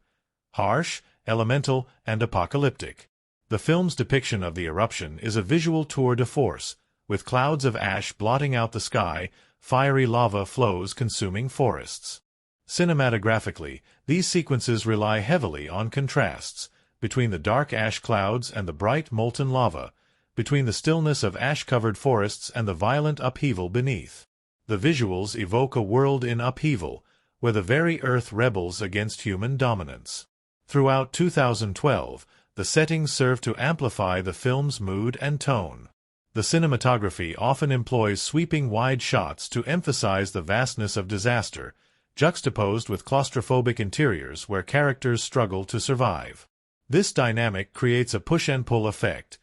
harsh, elemental, and apocalyptic. The film's depiction of the eruption is a visual tour de force, with clouds of ash blotting out the sky, fiery lava flows consuming forests. Cinematographically, these sequences rely heavily on contrasts, between the dark ash clouds and the bright molten lava, between the stillness of ash-covered forests and the violent upheaval beneath. The visuals evoke a world in upheaval, where the very earth rebels against human dominance. Throughout 2012, the settings serve to amplify the film's mood and tone. The cinematography often employs sweeping wide shots to emphasize the vastness of disaster, juxtaposed with claustrophobic interiors where characters struggle to survive. This dynamic creates a push-and-pull effect.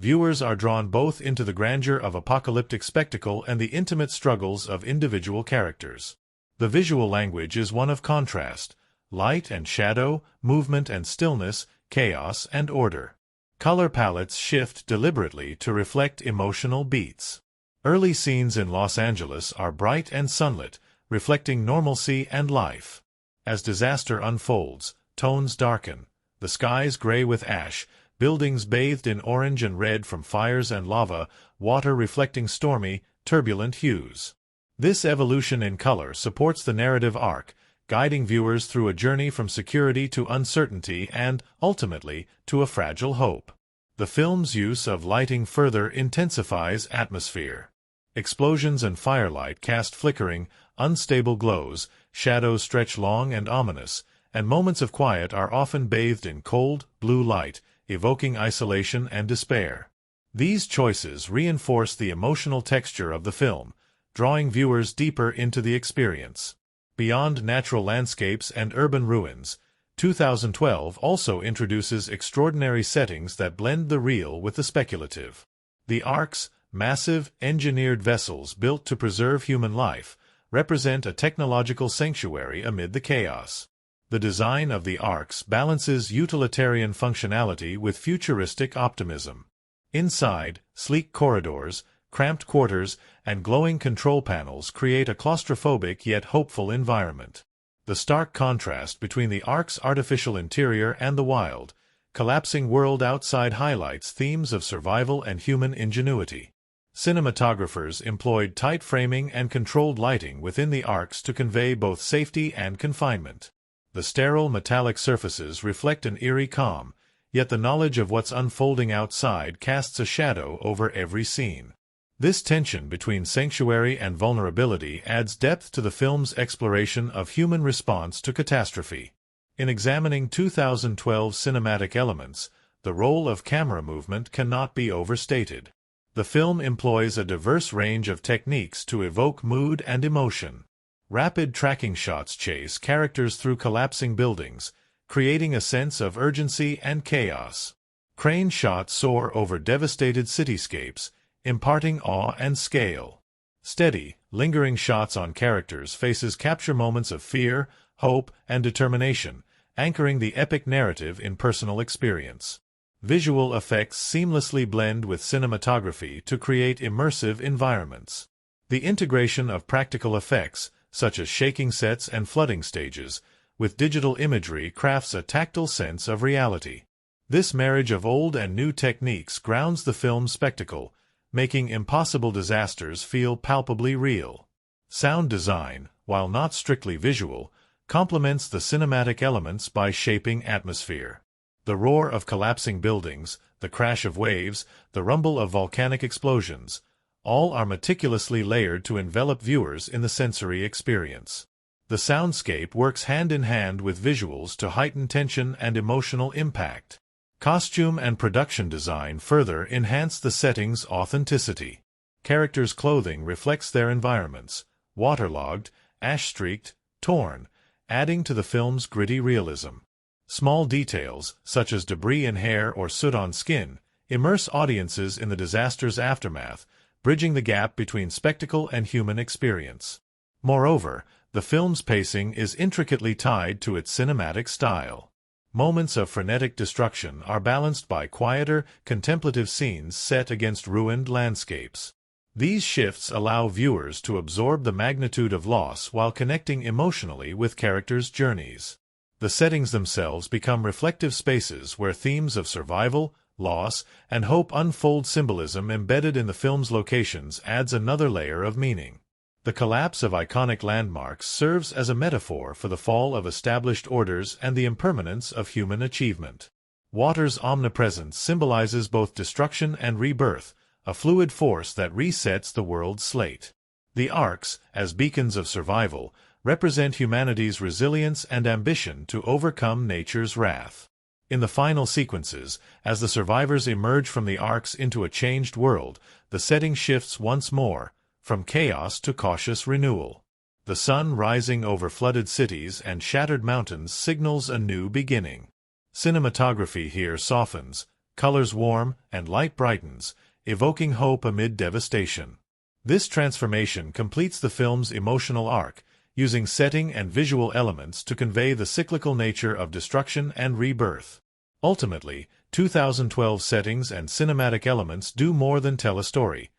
Viewers are drawn both into the grandeur of apocalyptic spectacle and the intimate struggles of individual characters. The visual language is one of contrast, light and shadow, movement and stillness, chaos and order. Color palettes shift deliberately to reflect emotional beats. Early scenes in Los Angeles are bright and sunlit, reflecting normalcy and life. As disaster unfolds, tones darken, the skies gray with ash, buildings bathed in orange and red from fires and lava, water reflecting stormy, turbulent hues. This evolution in color supports the narrative arc, guiding viewers through a journey from security to uncertainty and, ultimately, to a fragile hope. The film's use of lighting further intensifies atmosphere. Explosions and firelight cast flickering, unstable glows, shadows stretch long and ominous, and moments of quiet are often bathed in cold, blue light, evoking isolation and despair. These choices reinforce the emotional texture of the film, drawing viewers deeper into the experience. Beyond natural landscapes and urban ruins, 2012 also introduces extraordinary settings that blend the real with the speculative. The Arks, massive, engineered vessels built to preserve human life, represent a technological sanctuary amid the chaos. The design of the Arks balances utilitarian functionality with futuristic optimism. Inside, sleek corridors, cramped quarters, and glowing control panels create a claustrophobic yet hopeful environment. The stark contrast between the Ark's artificial interior and the wild, collapsing world outside highlights themes of survival and human ingenuity. Cinematographers employed tight framing and controlled lighting within the Arks to convey both safety and confinement. The sterile metallic surfaces reflect an eerie calm, yet the knowledge of what's unfolding outside casts a shadow over every scene. This tension between sanctuary and vulnerability adds depth to the film's exploration of human response to catastrophe. In examining 2012 cinematic elements, the role of camera movement cannot be overstated. The film employs a diverse range of techniques to evoke mood and emotion. Rapid tracking shots chase characters through collapsing buildings, creating a sense of urgency and chaos. Crane shots soar over devastated cityscapes, imparting awe and scale. Steady, lingering shots on characters' faces capture moments of fear, hope, and determination, anchoring the epic narrative in personal experience. Visual effects seamlessly blend with cinematography to create immersive environments. The integration of practical effects, such as shaking sets and flooding stages, with digital imagery crafts a tactile sense of reality. This marriage of old and new techniques grounds the film's spectacle, making impossible disasters feel palpably real. Sound design, while not strictly visual, complements the cinematic elements by shaping atmosphere. The roar of collapsing buildings, the crash of waves, the rumble of volcanic explosions, all are meticulously layered to envelop viewers in the sensory experience. The soundscape works hand in hand with visuals to heighten tension and emotional impact. Costume and production design further enhance the setting's authenticity. Characters' clothing reflects their environments, waterlogged, ash-streaked, torn, adding to the film's gritty realism. Small details, such as debris in hair or soot on skin, immerse audiences in the disaster's aftermath, bridging the gap between spectacle and human experience. Moreover, the film's pacing is intricately tied to its cinematic style. Moments of frenetic destruction are balanced by quieter, contemplative scenes set against ruined landscapes. These shifts allow viewers to absorb the magnitude of loss while connecting emotionally with characters' journeys. The settings themselves become reflective spaces where themes of survival, loss, and hope unfold. Symbolism embedded in the film's locations adds another layer of meaning. The collapse of iconic landmarks serves as a metaphor for the fall of established orders and the impermanence of human achievement. Water's omnipresence symbolizes both destruction and rebirth, a fluid force that resets the world's slate. The arcs, as beacons of survival, represent humanity's resilience and ambition to overcome nature's wrath. In the final sequences, as the survivors emerge from the arcs into a changed world, the setting shifts once more, from chaos to cautious renewal. The sun rising over flooded cities and shattered mountains signals a new beginning. Cinematography here softens, colors warm, and light brightens, evoking hope amid devastation. This transformation completes the film's emotional arc, using setting and visual elements to convey the cyclical nature of destruction and rebirth. Ultimately, 2012 settings and cinematic elements do more than tell a story.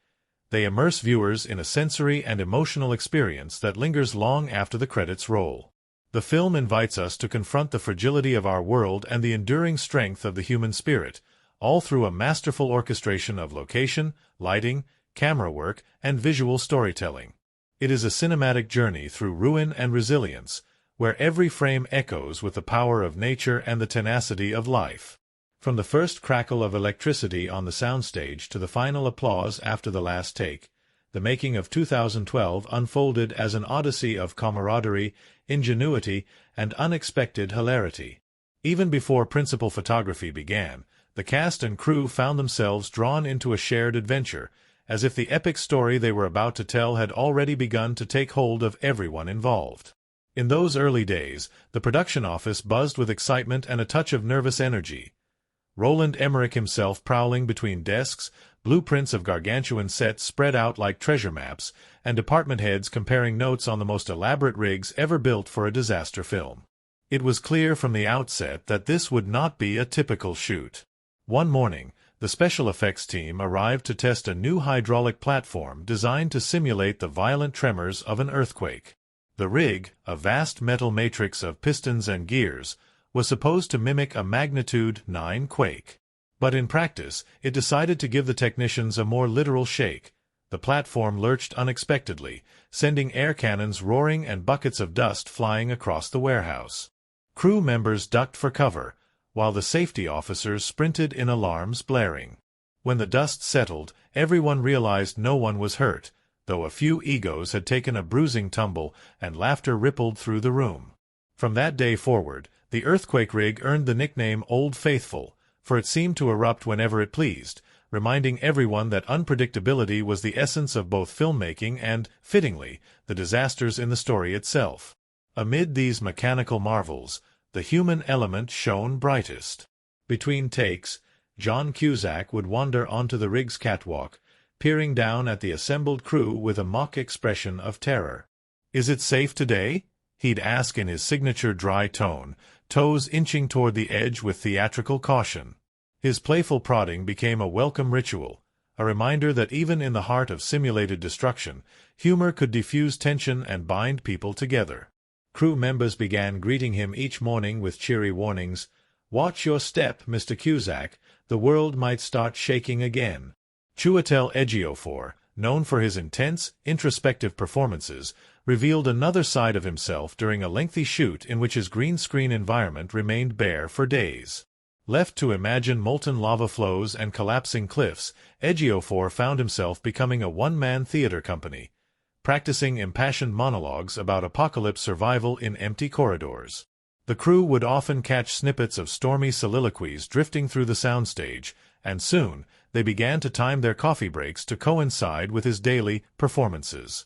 They immerse viewers in a sensory and emotional experience that lingers long after the credits roll. The film invites us to confront the fragility of our world and the enduring strength of the human spirit, all through a masterful orchestration of location, lighting, camera work, and visual storytelling. It is a cinematic journey through ruin and resilience, where every frame echoes with the power of nature and the tenacity of life. From the first crackle of electricity on the soundstage to the final applause after the last take, the making of 2012 unfolded as an odyssey of camaraderie, ingenuity, and unexpected hilarity. Even before principal photography began, the cast and crew found themselves drawn into a shared adventure, as if the epic story they were about to tell had already begun to take hold of everyone involved. In those early days, the production office buzzed with excitement and a touch of nervous energy. Roland Emmerich himself prowling between desks, blueprints of gargantuan sets spread out like treasure maps, and department heads comparing notes on the most elaborate rigs ever built for a disaster film. It was clear from the outset that this would not be a typical shoot. One morning, the special effects team arrived to test a new hydraulic platform designed to simulate the violent tremors of an earthquake. The rig, a vast metal matrix of pistons and gears, was supposed to mimic a magnitude 9 quake. But in practice, it decided to give the technicians a more literal shake. The platform lurched unexpectedly, sending air cannons roaring and buckets of dust flying across the warehouse. Crew members ducked for cover, while the safety officers sprinted in alarms blaring. When the dust settled, everyone realized no one was hurt, though a few egos had taken a bruising tumble and laughter rippled through the room. From that day forward, the earthquake rig earned the nickname Old Faithful, for it seemed to erupt whenever it pleased, reminding everyone that unpredictability was the essence of both filmmaking and, fittingly, the disasters in the story itself. Amid these mechanical marvels, the human element shone brightest. Between takes, John Cusack would wander onto the rig's catwalk, peering down at the assembled crew with a mock expression of terror. "Is it safe today?" he'd ask in his signature dry tone, toes inching toward the edge with theatrical caution. His playful prodding became a welcome ritual, a reminder that even in the heart of simulated destruction, humor could diffuse tension and bind people together. Crew members began greeting him each morning with cheery warnings. "Watch your step, Mr. Cusack, the world might start shaking again." Chiwetel Ejiofor, known for his intense, introspective performances, revealed another side of himself during a lengthy shoot in which his green screen environment remained bare for days. Left to imagine molten lava flows and collapsing cliffs, Ejiofor found himself becoming a one-man theater company, practicing impassioned monologues about apocalypse survival in empty corridors. The crew would often catch snippets of stormy soliloquies drifting through the soundstage, and soon they began to time their coffee breaks to coincide with his daily performances.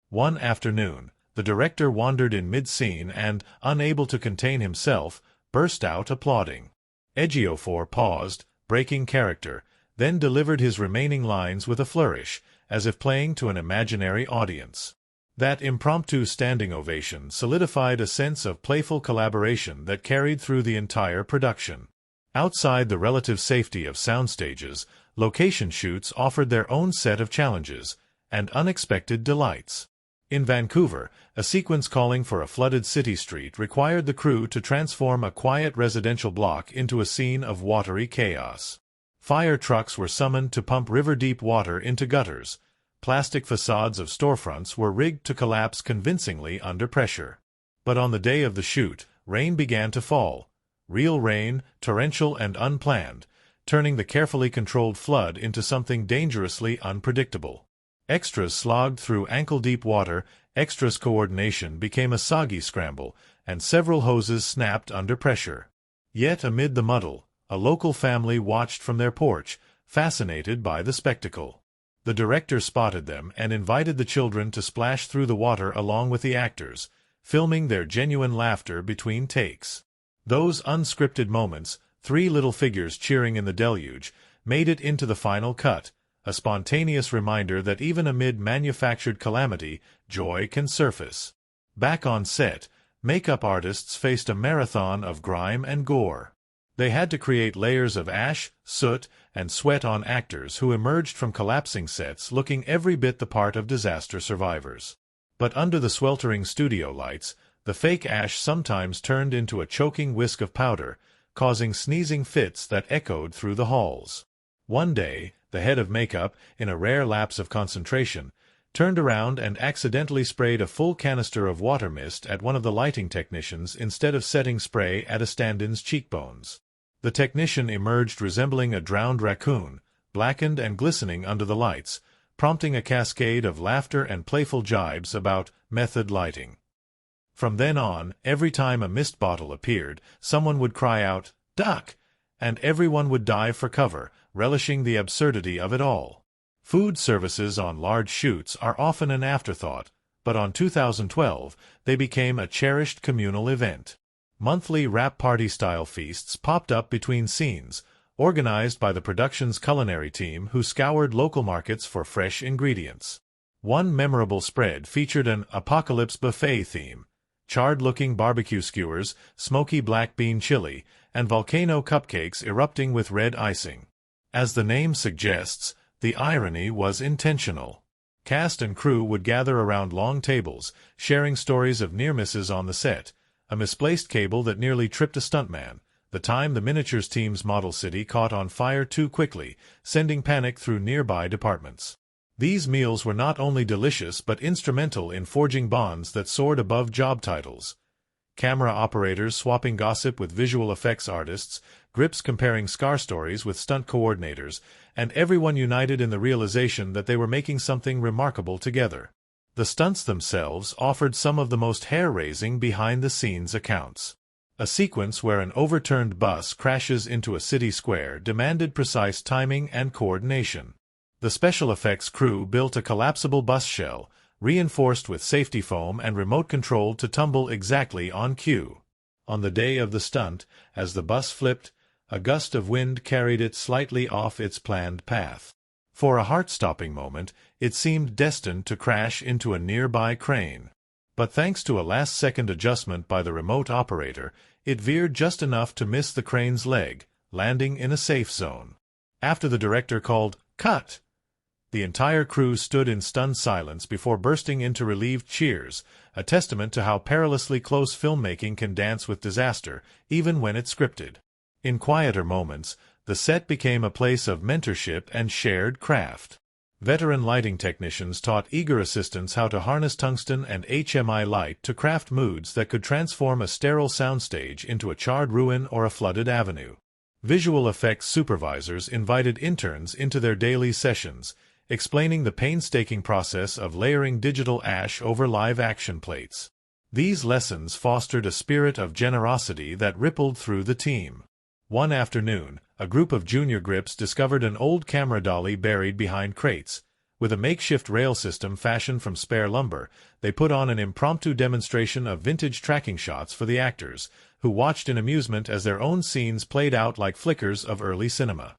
One afternoon, the director wandered in mid-scene and, unable to contain himself, burst out applauding. Ejiofor paused, breaking character, then delivered his remaining lines with a flourish, as if playing to an imaginary audience. That impromptu standing ovation solidified a sense of playful collaboration that carried through the entire production. Outside the relative safety of soundstages, location shoots offered their own set of challenges and unexpected delights. In Vancouver, a sequence calling for a flooded city street required the crew to transform a quiet residential block into a scene of watery chaos. Fire trucks were summoned to pump river-deep water into gutters. Plastic facades of storefronts were rigged to collapse convincingly under pressure. But on the day of the shoot, rain began to fall. Real rain, torrential and unplanned, turning the carefully controlled flood into something dangerously unpredictable. Extras slogged through ankle-deep water, extras' coordination became a soggy scramble, and several hoses snapped under pressure. Yet amid the muddle, a local family watched from their porch, fascinated by the spectacle. The director spotted them and invited the children to splash through the water along with the actors, filming their genuine laughter between takes. Those unscripted moments, three little figures cheering in the deluge, made it into the final cut, a spontaneous reminder that even amid manufactured calamity, joy can surface. Back on set, makeup artists faced a marathon of grime and gore. They had to create layers of ash, soot, and sweat on actors who emerged from collapsing sets looking every bit the part of disaster survivors. But under the sweltering studio lights, the fake ash sometimes turned into a choking whisk of powder, causing sneezing fits that echoed through the halls. One day, the head of makeup, in a rare lapse of concentration, turned around and accidentally sprayed a full canister of water mist at one of the lighting technicians instead of setting spray at a stand-in's cheekbones. The technician emerged resembling a drowned raccoon, blackened and glistening under the lights, prompting a cascade of laughter and playful jibes about method lighting. From then on, every time a mist bottle appeared, someone would cry out, "Duck!" and everyone would dive for cover, relishing the absurdity of it all. Food services on large shoots are often an afterthought, but on 2012, they became a cherished communal event. Monthly wrap party-style feasts popped up between scenes, organized by the production's culinary team who scoured local markets for fresh ingredients. One memorable spread featured an apocalypse buffet theme: charred-looking barbecue skewers, smoky black bean chili, and volcano cupcakes erupting with red icing. As the name suggests, the irony was intentional. Cast and crew would gather around long tables, sharing stories of near misses on the set, a misplaced cable that nearly tripped a stuntman, the time the miniatures team's model city caught on fire too quickly, sending panic through nearby departments. These meals were not only delicious but instrumental in forging bonds that soared above job titles. Camera operators swapping gossip with visual effects artists, grips comparing scar stories with stunt coordinators, and everyone united in the realization that they were making something remarkable together. The stunts themselves offered some of the most hair-raising behind-the-scenes accounts. A sequence where an overturned bus crashes into a city square demanded precise timing and coordination. The special effects crew built a collapsible bus shell, reinforced with safety foam and remote-controlled to tumble exactly on cue. On the day of the stunt, as the bus flipped, a gust of wind carried it slightly off its planned path. For a heart-stopping moment, it seemed destined to crash into a nearby crane. But thanks to a last-second adjustment by the remote operator, it veered just enough to miss the crane's leg, landing in a safe zone. After the director called, "Cut!" the entire crew stood in stunned silence before bursting into relieved cheers, a testament to how perilously close filmmaking can dance with disaster, even when it's scripted. In quieter moments, the set became a place of mentorship and shared craft. Veteran lighting technicians taught eager assistants how to harness tungsten and HMI light to craft moods that could transform a sterile soundstage into a charred ruin or a flooded avenue. Visual effects supervisors invited interns into their daily sessions, explaining the painstaking process of layering digital ash over live-action plates. These lessons fostered a spirit of generosity that rippled through the team. One afternoon, a group of junior grips discovered an old camera dolly buried behind crates. With a makeshift rail system fashioned from spare lumber, they put on an impromptu demonstration of vintage tracking shots for the actors, who watched in amusement as their own scenes played out like flickers of early cinema.